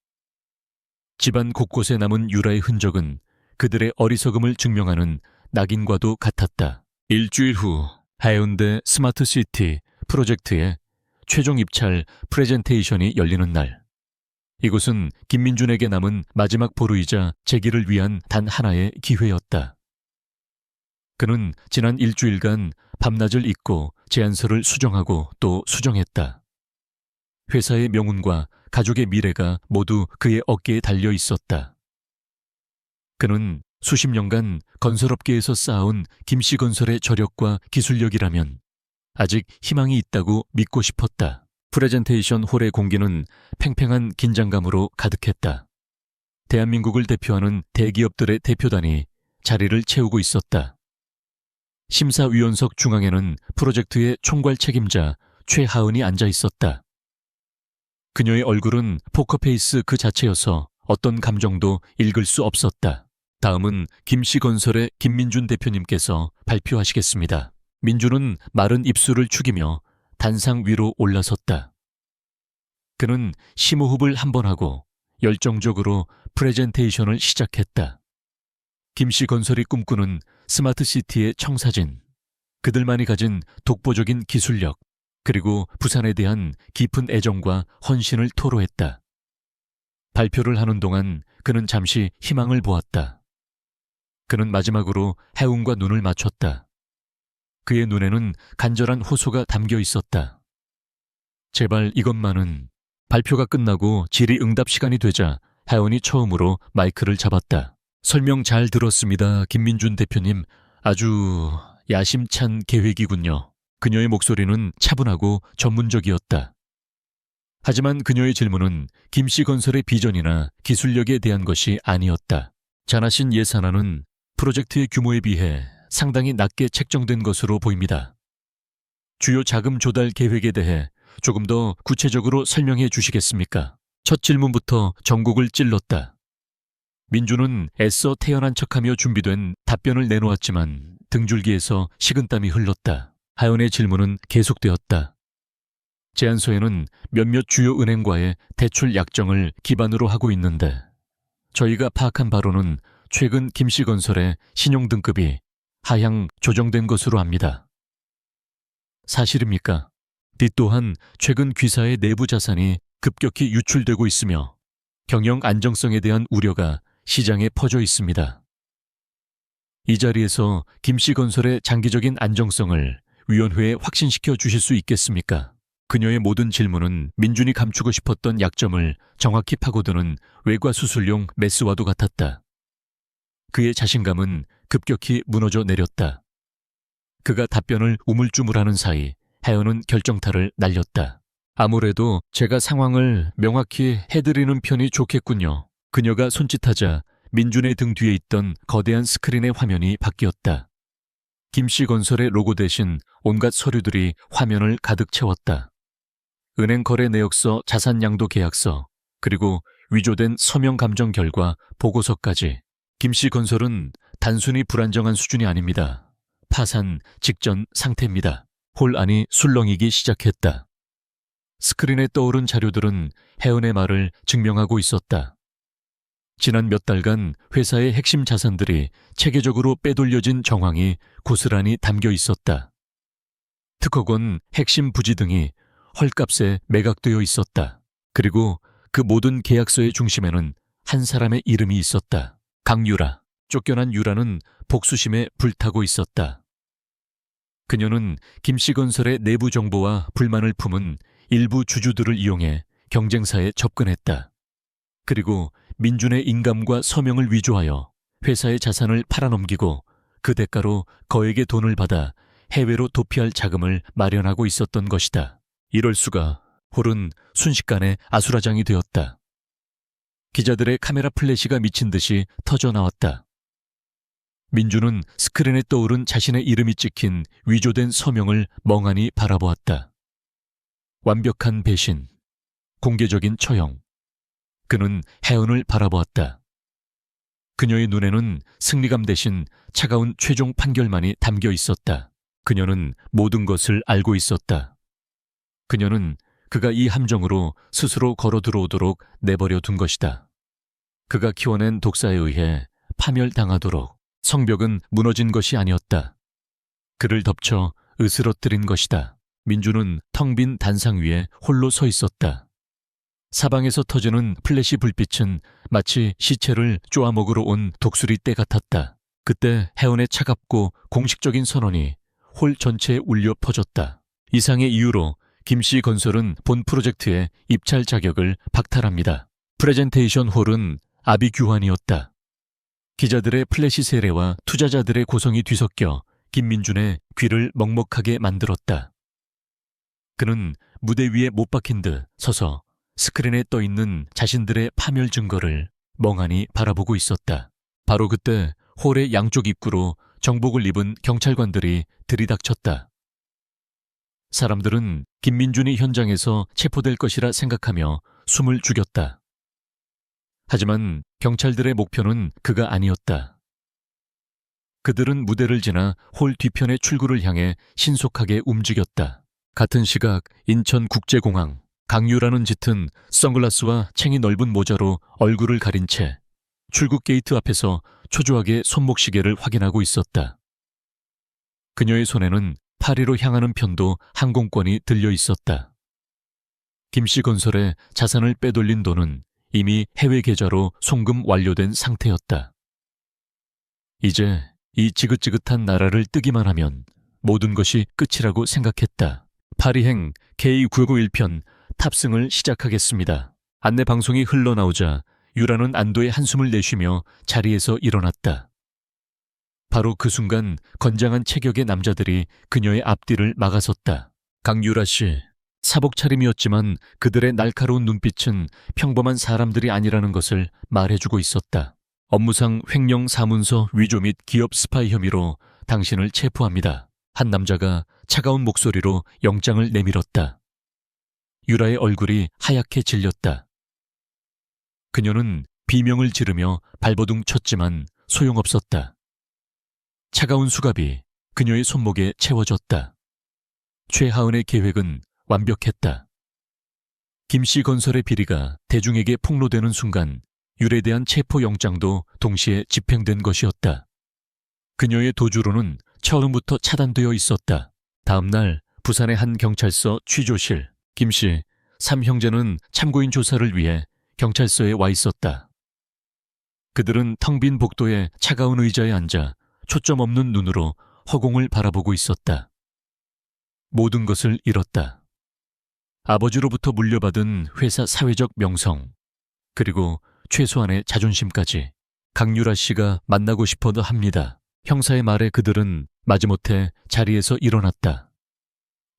A: 집안 곳곳에 남은 유라의 흔적은 그들의 어리석음을 증명하는 낙인과도 같았다. 일주일 후 해운대 스마트시티 프로젝트의 최종 입찰 프레젠테이션이 열리는 날. 이곳은 김민준에게 남은 마지막 보루이자 재기를 위한 단 하나의 기회였다. 그는 지난 일주일간 밤낮을 잊고 제안서를 수정하고 또 수정했다. 회사의 명운과 가족의 미래가 모두 그의 어깨에 달려 있었다. 그는 수십 년간 건설업계에서 쌓아온 김씨건설의 저력과 기술력이라면 아직 희망이 있다고 믿고 싶었다. 프레젠테이션 홀의 공기는 팽팽한 긴장감으로 가득했다. 대한민국을 대표하는 대기업들의 대표단이 자리를 채우고 있었다. 심사위원석 중앙에는 프로젝트의 총괄 책임자 최하은이 앉아 있었다. 그녀의 얼굴은 포커페이스 그 자체여서 어떤 감정도 읽을 수 없었다. 다음은 김씨건설의 김민준 대표님께서 발표하시겠습니다. 민준은 마른 입술을 축이며 단상 위로 올라섰다. 그는 심호흡을 한 번 하고 열정적으로 프레젠테이션을 시작했다. 김씨건설이 꿈꾸는 스마트시티의 청사진, 그들만이 가진 독보적인 기술력, 그리고 부산에 대한 깊은 애정과 헌신을 토로했다. 발표를 하는 동안 그는 잠시 희망을 보았다. 그는 마지막으로 해운과 눈을 맞췄다. 그의 눈에는 간절한 호소가 담겨 있었다. 제발 이것만은. 발표가 끝나고 질의응답 시간이 되자 해운이 처음으로 마이크를 잡았다. 설명 잘 들었습니다, 김민준 대표님. 아주 야심찬 계획이군요. 그녀의 목소리는 차분하고 전문적이었다. 하지만 그녀의 질문은 김씨건설의 비전이나 기술력에 대한 것이 아니었다. 자나신 예산안은 프로젝트의 규모에 비해 상당히 낮게 책정된 것으로 보입니다. 주요 자금 조달 계획에 대해 조금 더 구체적으로 설명해 주시겠습니까? 첫 질문부터 전곡을 찔렀다. 민주는 애써 태연한 척하며 준비된 답변을 내놓았지만 등줄기에서 식은땀이 흘렀다. 하연의 질문은 계속되었다. 제안서에는 몇몇 주요 은행과의 대출 약정을 기반으로 하고 있는데 저희가 파악한 바로는 최근 김씨건설의 신용등급이 하향 조정된 것으로 압니다. 사실입니까? 또한 최근 귀사의 내부 자산이 급격히 유출되고 있으며 경영 안정성에 대한 우려가 시장에 퍼져 있습니다. 이 자리에서 김씨건설의 장기적인 안정성을 위원회에 확신시켜 주실 수 있겠습니까? 그녀의 모든 질문은 민준이 감추고 싶었던 약점을 정확히 파고드는 외과수술용 메스와도 같았다. 그의 자신감은 급격히 무너져 내렸다. 그가 답변을 우물쭈물하는 사이 해연은 결정타를 날렸다. 아무래도 제가 상황을 명확히 해드리는 편이 좋겠군요. 그녀가 손짓하자 민준의 등 뒤에 있던 거대한 스크린의 화면이 바뀌었다. 김씨건설의 로고 대신 온갖 서류들이 화면을 가득 채웠다. 은행 거래 내역서, 자산양도 계약서, 그리고 위조된 서명 감정 결과 보고서까지. 김씨 건설은 단순히 불안정한 수준이 아닙니다. 파산 직전 상태입니다. 홀 안이 술렁이기 시작했다. 스크린에 떠오른 자료들은 혜은의 말을 증명하고 있었다. 지난 몇 달간 회사의 핵심 자산들이 체계적으로 빼돌려진 정황이 고스란히 담겨 있었다. 특허권, 핵심 부지 등이 헐값에 매각되어 있었다. 그리고 그 모든 계약서의 중심에는 한 사람의 이름이 있었다. 강유라. 쫓겨난 유라는 복수심에 불타고 있었다. 그녀는 김씨건설의 내부 정보와 불만을 품은 일부 주주들을 이용해 경쟁사에 접근했다. 그리고 민준의 인감과 서명을 위조하여 회사의 자산을 팔아넘기고 그 대가로 거액의 돈을 받아 해외로 도피할 자금을 마련하고 있었던 것이다. 이럴 수가. 홀은 순식간에 아수라장이 되었다. 기자들의 카메라 플래시가 미친 듯이 터져 나왔다. 민주는 스크린에 떠오른 자신의 이름이 찍힌 위조된 서명을 멍하니 바라보았다. 완벽한 배신, 공개적인 처형. 그는 혜은을 바라보았다. 그녀의 눈에는 승리감 대신 차가운 최종 판결만이 담겨 있었다. 그녀는 모든 것을 알고 있었다. 그녀는 그가 이 함정으로 스스로 걸어 들어오도록 내버려 둔 것이다. 그가 키워낸 독사에 의해 파멸당하도록. 성벽은 무너진 것이 아니었다. 그를 덮쳐 으스러뜨린 것이다. 민주는 텅 빈 단상 위에 홀로 서 있었다. 사방에서 터지는 플래시 불빛은 마치 시체를 쪼아먹으러 온 독수리 떼 같았다. 그때 혜원의 차갑고 공식적인 선언이 홀 전체에 울려 퍼졌다. 이상의 이유로 김씨 건설은 본 프로젝트의 입찰 자격을 박탈합니다. 프레젠테이션 홀은 아비규환이었다. 기자들의 플래시 세례와 투자자들의 고성이 뒤섞여 김민준의 귀를 먹먹하게 만들었다. 그는 무대 위에 못 박힌 듯 서서 스크린에 떠있는 자신들의 파멸 증거를 멍하니 바라보고 있었다. 바로 그때 홀의 양쪽 입구로 정복을 입은 경찰관들이 들이닥쳤다. 사람들은 김민준이 현장에서 체포될 것이라 생각하며 숨을 죽였다. 하지만 경찰들의 목표는 그가 아니었다. 그들은 무대를 지나 홀 뒤편의 출구를 향해 신속하게 움직였다. 같은 시각 인천국제공항. 강유라는 짙은 선글라스와 챙이 넓은 모자로 얼굴을 가린 채 출국 게이트 앞에서 초조하게 손목시계를 확인하고 있었다. 그녀의 손에는 파리로 향하는 편도 항공권이 들려 있었다. 김씨 건설의 자산을 빼돌린 돈은 이미 해외 계좌로 송금 완료된 상태였다. 이제 이 지긋지긋한 나라를 뜨기만 하면 모든 것이 끝이라고 생각했다. 파리행 K991편 탑승을 시작하겠습니다. 안내방송이 흘러나오자 유라는 안도의 한숨을 내쉬며 자리에서 일어났다. 바로 그 순간 건장한 체격의 남자들이 그녀의 앞뒤를 막아섰다. 강유라 씨. 사복 차림이었지만 그들의 날카로운 눈빛은 평범한 사람들이 아니라는 것을 말해주고 있었다. 업무상 횡령 사문서 위조 및 기업 스파이 혐의로 당신을 체포합니다. 한 남자가 차가운 목소리로 영장을 내밀었다. 유라의 얼굴이 하얗게 질렸다. 그녀는 비명을 지르며 발버둥 쳤지만 소용없었다. 차가운 수갑이 그녀의 손목에 채워졌다. 최하은의 계획은 완벽했다. 김씨 건설의 비리가 대중에게 폭로되는 순간 유라에 대한 체포영장도 동시에 집행된 것이었다. 그녀의 도주로는 처음부터 차단되어 있었다. 다음 날 부산의 한 경찰서 취조실. 김씨, 3형제는 참고인 조사를 위해 경찰서에 와 있었다. 그들은 텅 빈 복도에 차가운 의자에 앉아 초점 없는 눈으로 허공을 바라보고 있었다. 모든 것을 잃었다. 아버지로부터 물려받은 회사 사회적 명성, 그리고 최소한의 자존심까지. 강유라 씨가 만나고 싶어도 합니다. 형사의 말에 그들은 마지못해 자리에서 일어났다.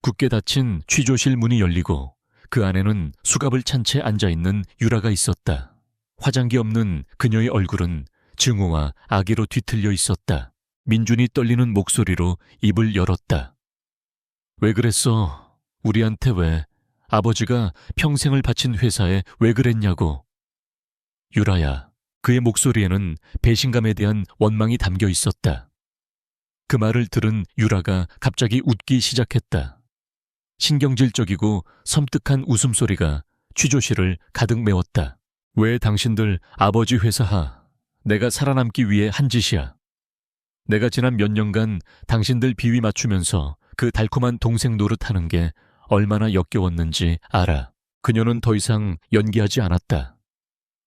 A: 굳게 닫힌 취조실 문이 열리고 그 안에는 수갑을 찬 채 앉아있는 유라가 있었다. 화장기 없는 그녀의 얼굴은 증오와 악의로 뒤틀려 있었다. 민준이 떨리는 목소리로 입을 열었다. 왜 그랬어? 우리한테 왜? 아버지가 평생을 바친 회사에 왜 그랬냐고. 유라야. 그의 목소리에는 배신감에 대한 원망이 담겨 있었다. 그 말을 들은 유라가 갑자기 웃기 시작했다. 신경질적이고 섬뜩한 웃음소리가 취조실을 가득 메웠다. 왜 당신들 아버지 회사하 내가 살아남기 위해 한 짓이야. 내가 지난 몇 년간 당신들 비위 맞추면서 그 달콤한 동생 노릇하는 게 얼마나 역겨웠는지 알아. 그녀는 더 이상 연기하지 않았다.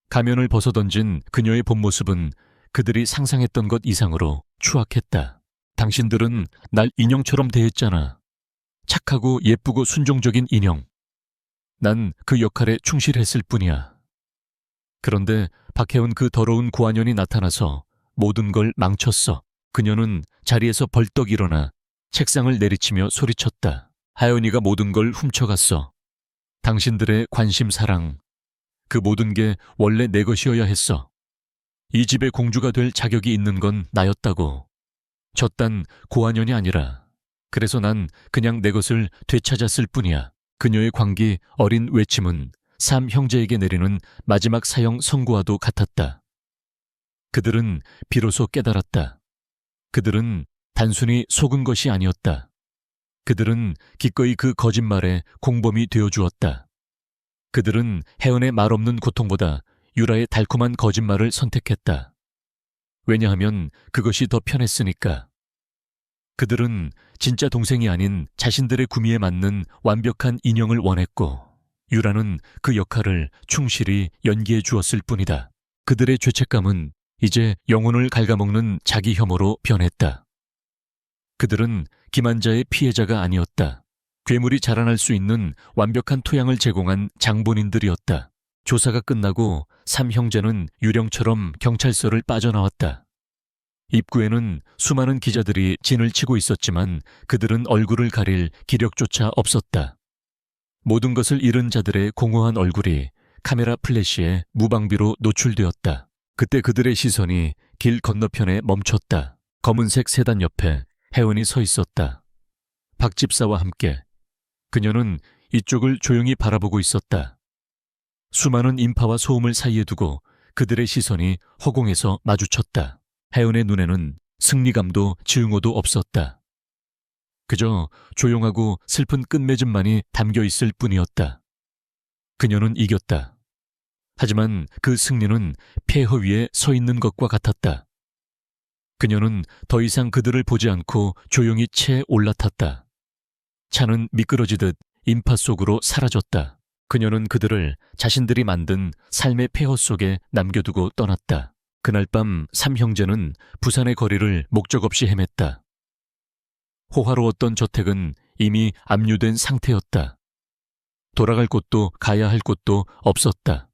A: 가면을 벗어던진 그녀의 본 모습은 그들이 상상했던 것 이상으로 추악했다. 당신들은 날 인형처럼 대했잖아. 착하고 예쁘고 순종적인 인형. 난 그 역할에 충실했을 뿐이야. 그런데 박혜원 그 더러운 고아년이 나타나서 모든 걸 망쳤어. 그녀는 자리에서 벌떡 일어나 책상을 내리치며 소리쳤다. 하연이가 모든 걸 훔쳐갔어. 당신들의 관심, 사랑, 그 모든 게 원래 내 것이어야 했어. 이 집의 공주가 될 자격이 있는 건 나였다고. 저딴 고아년이 아니라. 그래서 난 그냥 내 것을 되찾았을 뿐이야. 그녀의 광기 어린 외침은 삼 형제에게 내리는 마지막 사형 선고와도 같았다. 그들은 비로소 깨달았다. 그들은 단순히 속은 것이 아니었다. 그들은 기꺼이 그 거짓말에 공범이 되어주었다. 그들은 혜연의 말없는 고통보다 유라의 달콤한 거짓말을 선택했다. 왜냐하면 그것이 더 편했으니까. 그들은 진짜 동생이 아닌 자신들의 구미에 맞는 완벽한 인형을 원했고, 유라는 그 역할을 충실히 연기해 주었을 뿐이다. 그들의 죄책감은 이제 영혼을 갉아먹는 자기 혐오로 변했다. 그들은 기만자의 피해자가 아니었다. 괴물이 자라날 수 있는 완벽한 토양을 제공한 장본인들이었다. 조사가 끝나고 삼 형제는 유령처럼 경찰서를 빠져나왔다. 입구에는 수많은 기자들이 진을 치고 있었지만 그들은 얼굴을 가릴 기력조차 없었다. 모든 것을 잃은 자들의 공허한 얼굴이 카메라 플래시에 무방비로 노출되었다. 그때 그들의 시선이 길 건너편에 멈췄다. 검은색 세단 옆에 혜원이 서 있었다. 박 집사와 함께. 그녀는 이쪽을 조용히 바라보고 있었다. 수많은 인파와 소음을 사이에 두고 그들의 시선이 허공에서 마주쳤다. 혜은의 눈에는 승리감도 증오도 없었다. 그저 조용하고 슬픈 끝맺음만이 담겨 있을 뿐이었다. 그녀는 이겼다. 하지만 그 승리는 폐허 위에 서 있는 것과 같았다. 그녀는 더 이상 그들을 보지 않고 조용히 채 올라탔다. 차는 미끄러지듯 인파 속으로 사라졌다. 그녀는 그들을 자신들이 만든 삶의 폐허 속에 남겨두고 떠났다. 그날 밤 삼 형제는 부산의 거리를 목적 없이 헤맸다. 호화로웠던 저택은 이미 압류된 상태였다. 돌아갈 곳도 가야 할 곳도 없었다.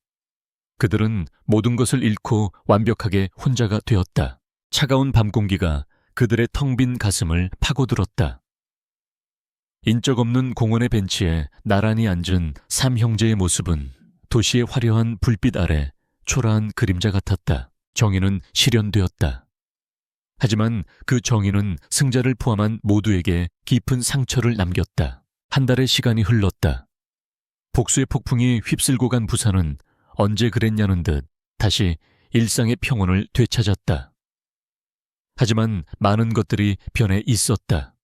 A: 그들은 모든 것을 잃고 완벽하게 혼자가 되었다. 차가운 밤 공기가 그들의 텅 빈 가슴을 파고들었다. 인적 없는 공원의 벤치에 나란히 앉은 삼 형제의 모습은 도시의 화려한 불빛 아래 초라한 그림자 같았다. 정의는 실현되었다. 하지만 그 정의는 승자를 포함한 모두에게 깊은 상처를 남겼다. 한 달의 시간이 흘렀다. 복수의 폭풍이 휩쓸고 간 부산은 언제 그랬냐는 듯 다시 일상의 평온을 되찾았다. 하지만 많은 것들이 변해 있었다.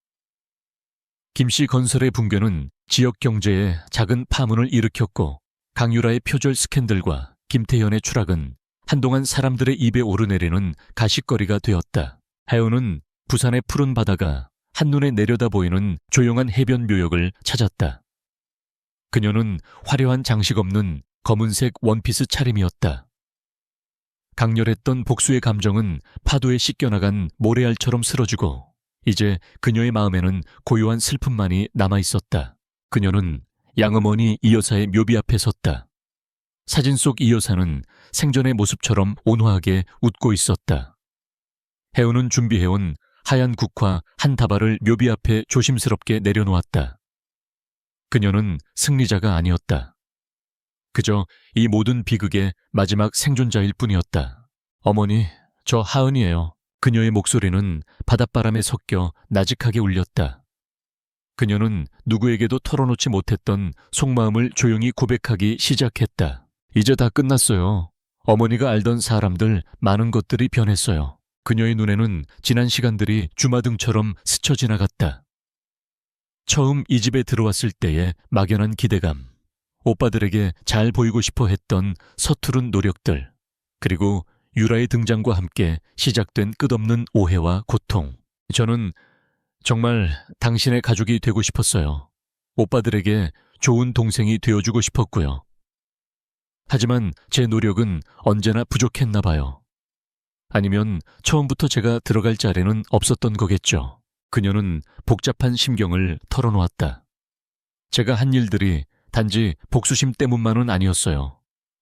A: 김씨 건설의 붕괴는 지역 경제에 작은 파문을 일으켰고, 강유라의 표절 스캔들과 김태현의 추락은 한동안 사람들의 입에 오르내리는 가십거리가 되었다. 혜은은 부산의 푸른 바다가 한눈에 내려다 보이는 조용한 해변 묘역을 찾았다. 그녀는 화려한 장식 없는 검은색 원피스 차림이었다. 강렬했던 복수의 감정은 파도에 씻겨나간 모래알처럼 쓰러지고 이제 그녀의 마음에는 고요한 슬픔만이 남아있었다. 그녀는 양어머니 이 여사의 묘비 앞에 섰다. 사진 속 이 여사는 생전의 모습처럼 온화하게 웃고 있었다. 혜은은 준비해온 하얀 국화 한 다발을 묘비 앞에 조심스럽게 내려놓았다. 그녀는 승리자가 아니었다. 그저 이 모든 비극의 마지막 생존자일 뿐이었다. 어머니, 저 하은이에요. 그녀의 목소리는 바닷바람에 섞여 나직하게 울렸다. 그녀는 누구에게도 털어놓지 못했던 속마음을 조용히 고백하기 시작했다. 이제 다 끝났어요. 어머니가 알던 사람들 많은 것들이 변했어요. 그녀의 눈에는 지난 시간들이 주마등처럼 스쳐 지나갔다. 처음 이 집에 들어왔을 때의 막연한 기대감, 오빠들에게 잘 보이고 싶어 했던 서투른 노력들, 그리고 유라의 등장과 함께 시작된 끝없는 오해와 고통. 저는 정말 당신의 가족이 되고 싶었어요. 오빠들에게 좋은 동생이 되어주고 싶었고요. 하지만 제 노력은 언제나 부족했나 봐요. 아니면 처음부터 제가 들어갈 자리는 없었던 거겠죠. 그녀는 복잡한 심경을 털어놓았다. 제가 한 일들이 단지 복수심 때문만은 아니었어요.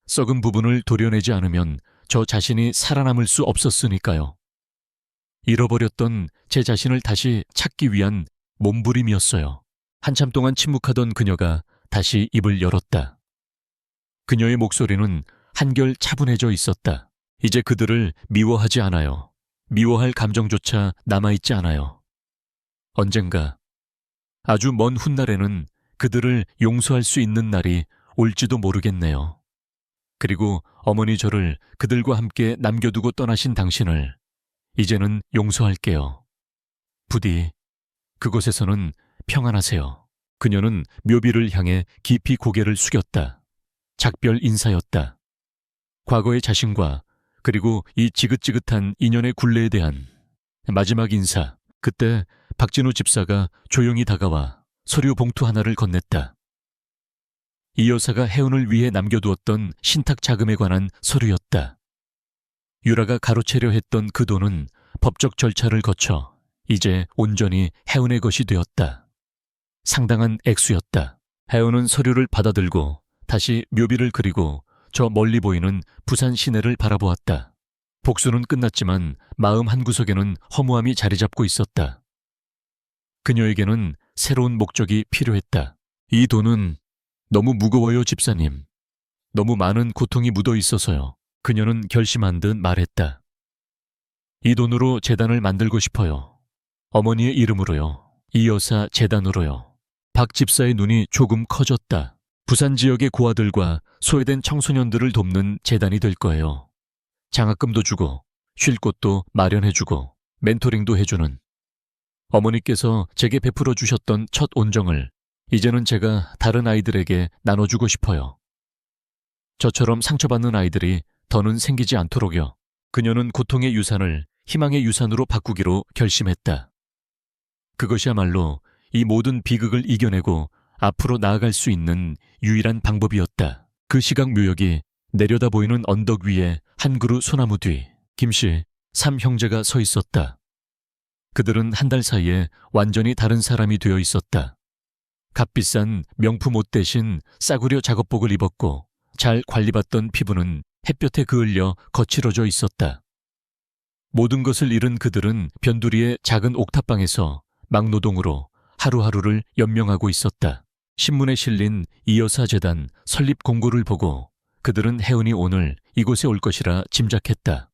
A: 썩은 부분을 도려내지 않으면 저 자신이 살아남을 수 없었으니까요. 잃어버렸던 제 자신을 다시 찾기 위한 몸부림이었어요. 한참 동안 침묵하던 그녀가 다시 입을 열었다. 그녀의 목소리는 한결 차분해져 있었다. 이제 그들을 미워하지 않아요. 미워할 감정조차 남아있지 않아요. 언젠가 아주 먼 훗날에는 그들을 용서할 수 있는 날이 올지도 모르겠네요. 그리고 어머니 저를 그들과 함께 남겨두고 떠나신 당신을 이제는 용서할게요. 부디 그곳에서는 평안하세요. 그녀는 묘비를 향해 깊이 고개를 숙였다. 작별 인사였다. 과거의 자신과 그리고 이 지긋지긋한 인연의 굴레에 대한 마지막 인사. 그때 박진우 집사가 조용히 다가와 서류 봉투 하나를 건넸다. 이 여사가 혜운을 위해 남겨두었던 신탁 자금에 관한 서류였다. 유라가 가로채려 했던 그 돈은 법적 절차를 거쳐 이제 온전히 혜운의 것이 되었다. 상당한 액수였다. 혜운은 서류를 받아들고 다시 묘비를 그리고 저 멀리 보이는 부산 시내를 바라보았다. 복수는 끝났지만 마음 한구석에는 허무함이 자리 잡고 있었다. 그녀에게는 새로운 목적이 필요했다. 이 돈은 너무 무거워요, 집사님. 너무 많은 고통이 묻어 있어서요. 그녀는 결심한 듯 말했다. 이 돈으로 재단을 만들고 싶어요. 어머니의 이름으로요. 이 여사 재단으로요. 박 집사의 눈이 조금 커졌다. 부산 지역의 고아들과 소외된 청소년들을 돕는 재단이 될 거예요. 장학금도 주고 쉴 곳도 마련해주고 멘토링도 해주는, 어머니께서 제게 베풀어 주셨던 첫 온정을 이제는 제가 다른 아이들에게 나눠주고 싶어요. 저처럼 상처받는 아이들이 더는 생기지 않도록요. 그녀는 고통의 유산을 희망의 유산으로 바꾸기로 결심했다. 그것이야말로 이 모든 비극을 이겨내고 앞으로 나아갈 수 있는 유일한 방법이었다. 그 시각 묘역이 내려다 보이는 언덕 위에 한 그루 소나무 뒤 김씨, 삼 형제가 서 있었다. 그들은 한 달 사이에 완전히 다른 사람이 되어 있었다. 값비싼 명품 옷 대신 싸구려 작업복을 입었고 잘 관리받던 피부는 햇볕에 그을려 거칠어져 있었다. 모든 것을 잃은 그들은 변두리의 작은 옥탑방에서 막노동으로 하루하루를 연명하고 있었다. 신문에 실린 이여사 재단 설립 공고를 보고 그들은 혜은이 오늘 이곳에 올 것이라 짐작했다.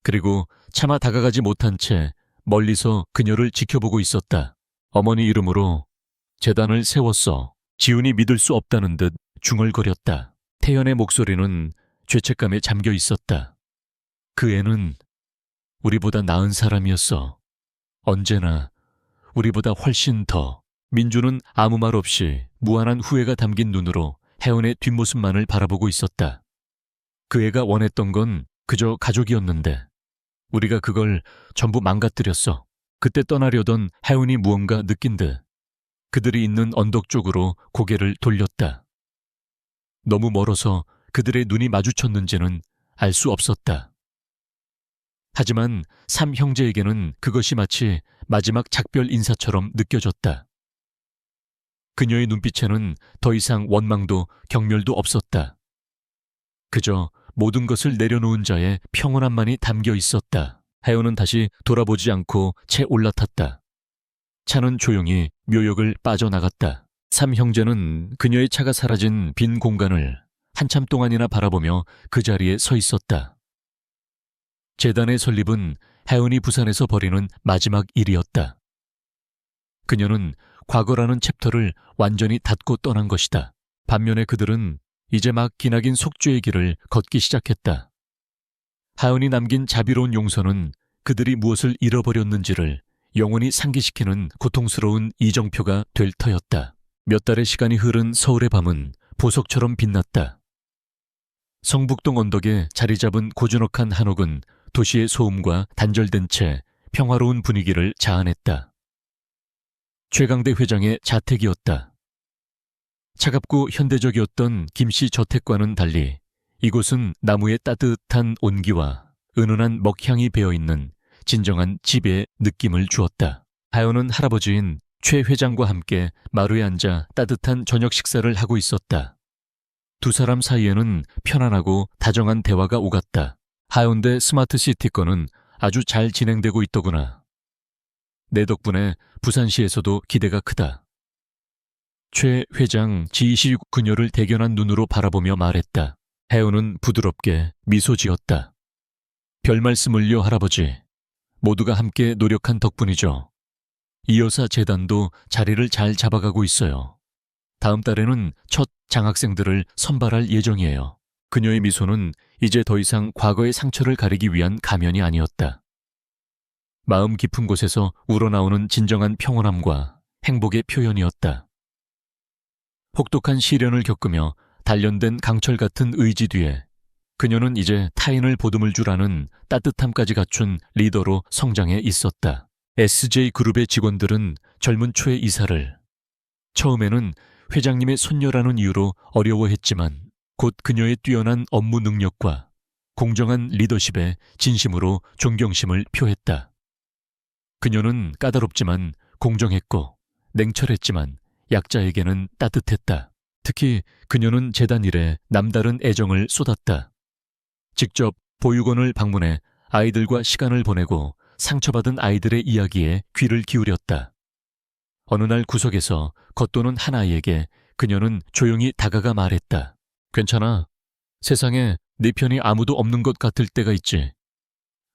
A: 그리고 차마 다가가지 못한 채 멀리서 그녀를 지켜보고 있었다. 어머니 이름으로 재단을 세웠어. 지훈이 믿을 수 없다는 듯 중얼거렸다. 태연의 목소리는 죄책감에 잠겨 있었다. 그 애는 우리보다 나은 사람이었어. 언제나 우리보다 훨씬 더. 민주는 아무 말 없이 무한한 후회가 담긴 눈으로 혜은의 뒷모습만을 바라보고 있었다. 그 애가 원했던 건 그저 가족이었는데 우리가 그걸 전부 망가뜨렸어. 그때 떠나려던 혜은이 무언가 느낀 듯 그들이 있는 언덕 쪽으로 고개를 돌렸다. 너무 멀어서 그들의 눈이 마주쳤는지는 알 수 없었다. 하지만 삼 형제에게는 그것이 마치 마지막 작별 인사처럼 느껴졌다. 그녀의 눈빛에는 더 이상 원망도 경멸도 없었다. 그저 모든 것을 내려놓은 자의 평온함만이 담겨 있었다. 혜연은 다시 돌아보지 않고 채 올라탔다. 차는 조용히 묘역을 빠져나갔다. 삼 형제는 그녀의 차가 사라진 빈 공간을 한참 동안이나 바라보며 그 자리에 서 있었다. 재단의 설립은 혜은이 부산에서 벌이는 마지막 일이었다. 그녀는 과거라는 챕터를 완전히 닫고 떠난 것이다. 반면에 그들은 이제 막 기나긴 속죄의 길을 걷기 시작했다. 하은이 남긴 자비로운 용서는 그들이 무엇을 잃어버렸는지를 영원히 상기시키는 고통스러운 이정표가 될 터였다. 몇 달의 시간이 흐른 서울의 밤은 보석처럼 빛났다. 성북동 언덕에 자리 잡은 고즈넉한 한옥은 도시의 소음과 단절된 채 평화로운 분위기를 자아냈다. 최강대 회장의 자택이었다. 차갑고 현대적이었던 김씨 저택과는 달리 이곳은 나무의 따뜻한 온기와 은은한 먹향이 배어있는 진정한 집의 느낌을 주었다. 하연은 할아버지인 최 회장과 함께 마루에 앉아 따뜻한 저녁 식사를 하고 있었다. 두 사람 사이에는 편안하고 다정한 대화가 오갔다. 하운대 스마트시티 건은 아주 잘 진행되고 있더구나. 내 덕분에 부산시에서도 기대가 크다. 최 회장 지시 그녀를 대견한 눈으로 바라보며 말했다. 혜우는 부드럽게 미소 지었다. 별 말씀을요, 할아버지. 모두가 함께 노력한 덕분이죠. 이여사 재단도 자리를 잘 잡아가고 있어요. 다음 달에는 첫 장학생들을 선발할 예정이에요. 그녀의 미소는 이제 더 이상 과거의 상처를 가리기 위한 가면이 아니었다. 마음 깊은 곳에서 우러나오는 진정한 평온함과 행복의 표현이었다. 혹독한 시련을 겪으며 단련된 강철 같은 의지 뒤에 그녀는 이제 타인을 보듬을 줄 아는 따뜻함까지 갖춘 리더로 성장해 있었다. SJ그룹의 직원들은 젊은 초의 이사를 처음에는 회장님의 손녀라는 이유로 어려워했지만 곧 그녀의 뛰어난 업무 능력과 공정한 리더십에 진심으로 존경심을 표했다. 그녀는 까다롭지만 공정했고 냉철했지만 약자에게는 따뜻했다. 특히 그녀는 재단 일에 남다른 애정을 쏟았다. 직접 보육원을 방문해 아이들과 시간을 보내고 상처받은 아이들의 이야기에 귀를 기울였다. 어느 날 구석에서 겉도는 한 아이에게 그녀는 조용히 다가가 말했다. 괜찮아. 세상에 네 편이 아무도 없는 것 같을 때가 있지.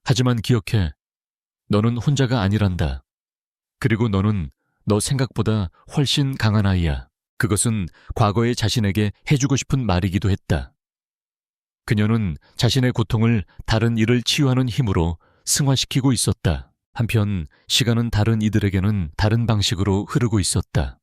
A: 하지만 기억해. 너는 혼자가 아니란다. 그리고 너는 너 생각보다 훨씬 강한 아이야. 그것은 과거의 자신에게 해주고 싶은 말이기도 했다. 그녀는 자신의 고통을 다른 이를 치유하는 힘으로 승화시키고 있었다. 한편 시간은 다른 이들에게는 다른 방식으로 흐르고 있었다.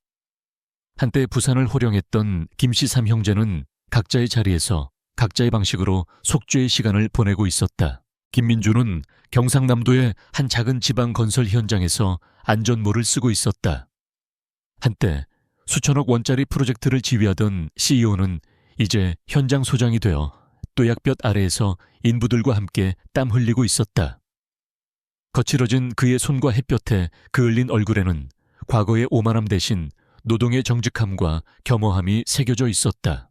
A: 한때 부산을 호령했던 김씨 삼형제는 각자의 자리에서 각자의 방식으로 속죄의 시간을 보내고 있었다. 김민주는 경상남도의 한 작은 지방 건설 현장에서 안전모를 쓰고 있었다. 한때 수천억 원짜리 프로젝트를 지휘하던 CEO는 이제 현장 소장이 되어 또약볕 아래에서 인부들과 함께 땀 흘리고 있었다. 거칠어진 그의 손과 햇볕에 그을린 얼굴에는 과거의 오만함 대신 노동의 정직함과 겸허함이 새겨져 있었다.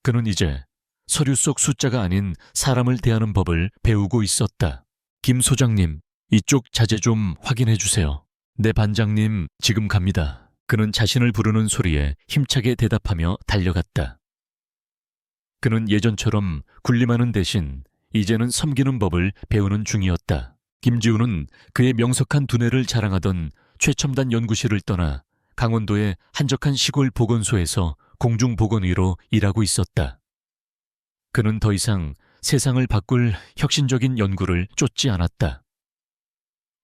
A: 그는 이제 서류 속 숫자가 아닌 사람을 대하는 법을 배우고 있었다. 김 소장님, 이쪽 자재 좀 확인해 주세요. 네 반장님, 지금 갑니다. 그는 자신을 부르는 소리에 힘차게 대답하며 달려갔다. 그는 예전처럼 군림하는 대신 이제는 섬기는 법을 배우는 중이었다. 김지우는 그의 명석한 두뇌를 자랑하던 최첨단 연구실을 떠나 강원도의 한적한 시골 보건소에서 공중보건의로 일하고 있었다. 그는 더 이상 세상을 바꿀 혁신적인 연구를 쫓지 않았다.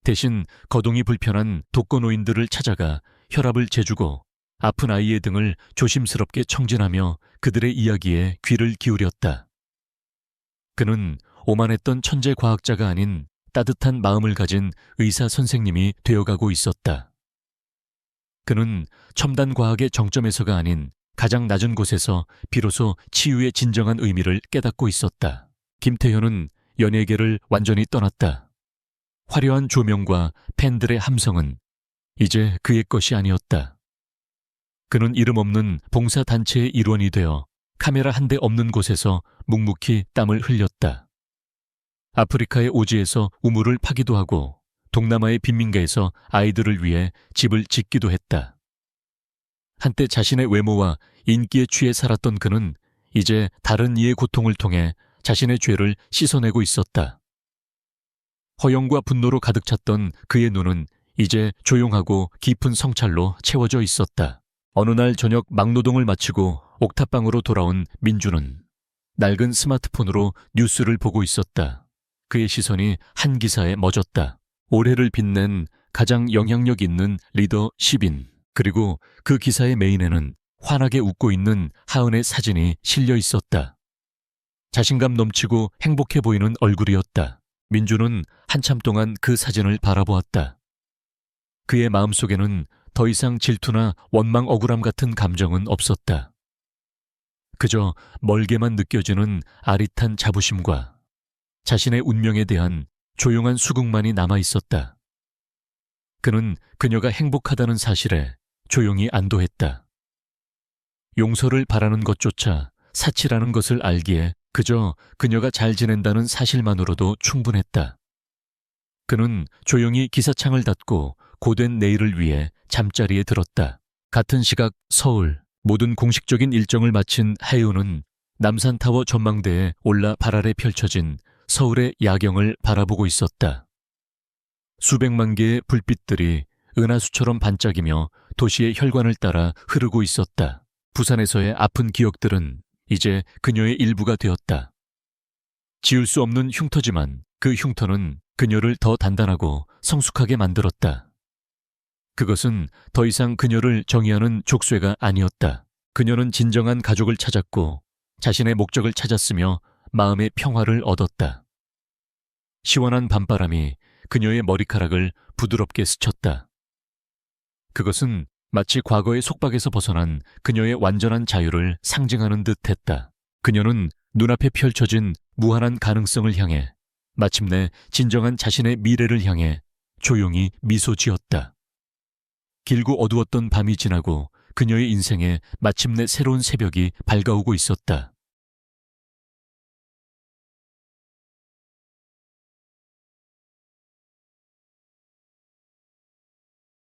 A: 대신 거동이 불편한 독거노인들을 찾아가 혈압을 재주고 아픈 아이의 등을 조심스럽게 청진하며 그들의 이야기에 귀를 기울였다. 그는 오만했던 천재 과학자가 아닌 따뜻한 마음을 가진 의사 선생님이 되어가고 있었다. 그는 첨단 과학의 정점에서가 아닌 가장 낮은 곳에서 비로소 치유의 진정한 의미를 깨닫고 있었다. 김태현은 연예계를 완전히 떠났다. 화려한 조명과 팬들의 함성은 이제 그의 것이 아니었다. 그는 이름 없는 봉사단체의 일원이 되어 카메라 한 대 없는 곳에서 묵묵히 땀을 흘렸다. 아프리카의 오지에서 우물을 파기도 하고 동남아의 빈민가에서 아이들을 위해 집을 짓기도 했다. 한때 자신의 외모와 인기에 취해 살았던 그는 이제 다른 이의 고통을 통해 자신의 죄를 씻어내고 있었다. 허영과 분노로 가득 찼던 그의 눈은 이제 조용하고 깊은 성찰로 채워져 있었다. 어느 날 저녁 막노동을 마치고 옥탑방으로 돌아온 민주는 낡은 스마트폰으로 뉴스를 보고 있었다. 그의 시선이 한 기사에 멎었다. 올해를 빛낸 가장 영향력 있는 리더 10인, 그리고 그 기사의 메인에는 환하게 웃고 있는 하은의 사진이 실려 있었다. 자신감 넘치고 행복해 보이는 얼굴이었다. 민주는 한참 동안 그 사진을 바라보았다. 그의 마음속에는 더 이상 질투나 원망, 억울함 같은 감정은 없었다. 그저 멀게만 느껴지는 아릿한 자부심과 자신의 운명에 대한 조용한 수긍만이 남아 있었다. 그는 그녀가 행복하다는 사실에 조용히 안도했다. 용서를 바라는 것조차 사치라는 것을 알기에 그저 그녀가 잘 지낸다는 사실만으로도 충분했다. 그는 조용히 기사창을 닫고 고된 내일을 위해 잠자리에 들었다. 같은 시각 서울, 모든 공식적인 일정을 마친 하윤은 남산타워 전망대에 올라 발 아래 펼쳐진 서울의 야경을 바라보고 있었다. 수백만 개의 불빛들이 은하수처럼 반짝이며 도시의 혈관을 따라 흐르고 있었다. 부산에서의 아픈 기억들은 이제 그녀의 일부가 되었다. 지울 수 없는 흉터지만 그 흉터는 그녀를 더 단단하고 성숙하게 만들었다. 그것은 더 이상 그녀를 정의하는 족쇄가 아니었다. 그녀는 진정한 가족을 찾았고 자신의 목적을 찾았으며 마음의 평화를 얻었다. 시원한 밤바람이 그녀의 머리카락을 부드럽게 스쳤다. 그것은 마치 과거의 속박에서 벗어난 그녀의 완전한 자유를 상징하는 듯 했다. 그녀는 눈앞에 펼쳐진 무한한 가능성을 향해, 마침내 진정한 자신의 미래를 향해 조용히 미소 지었다. 길고 어두웠던 밤이 지나고 그녀의 인생에 마침내 새로운 새벽이 밝아오고 있었다.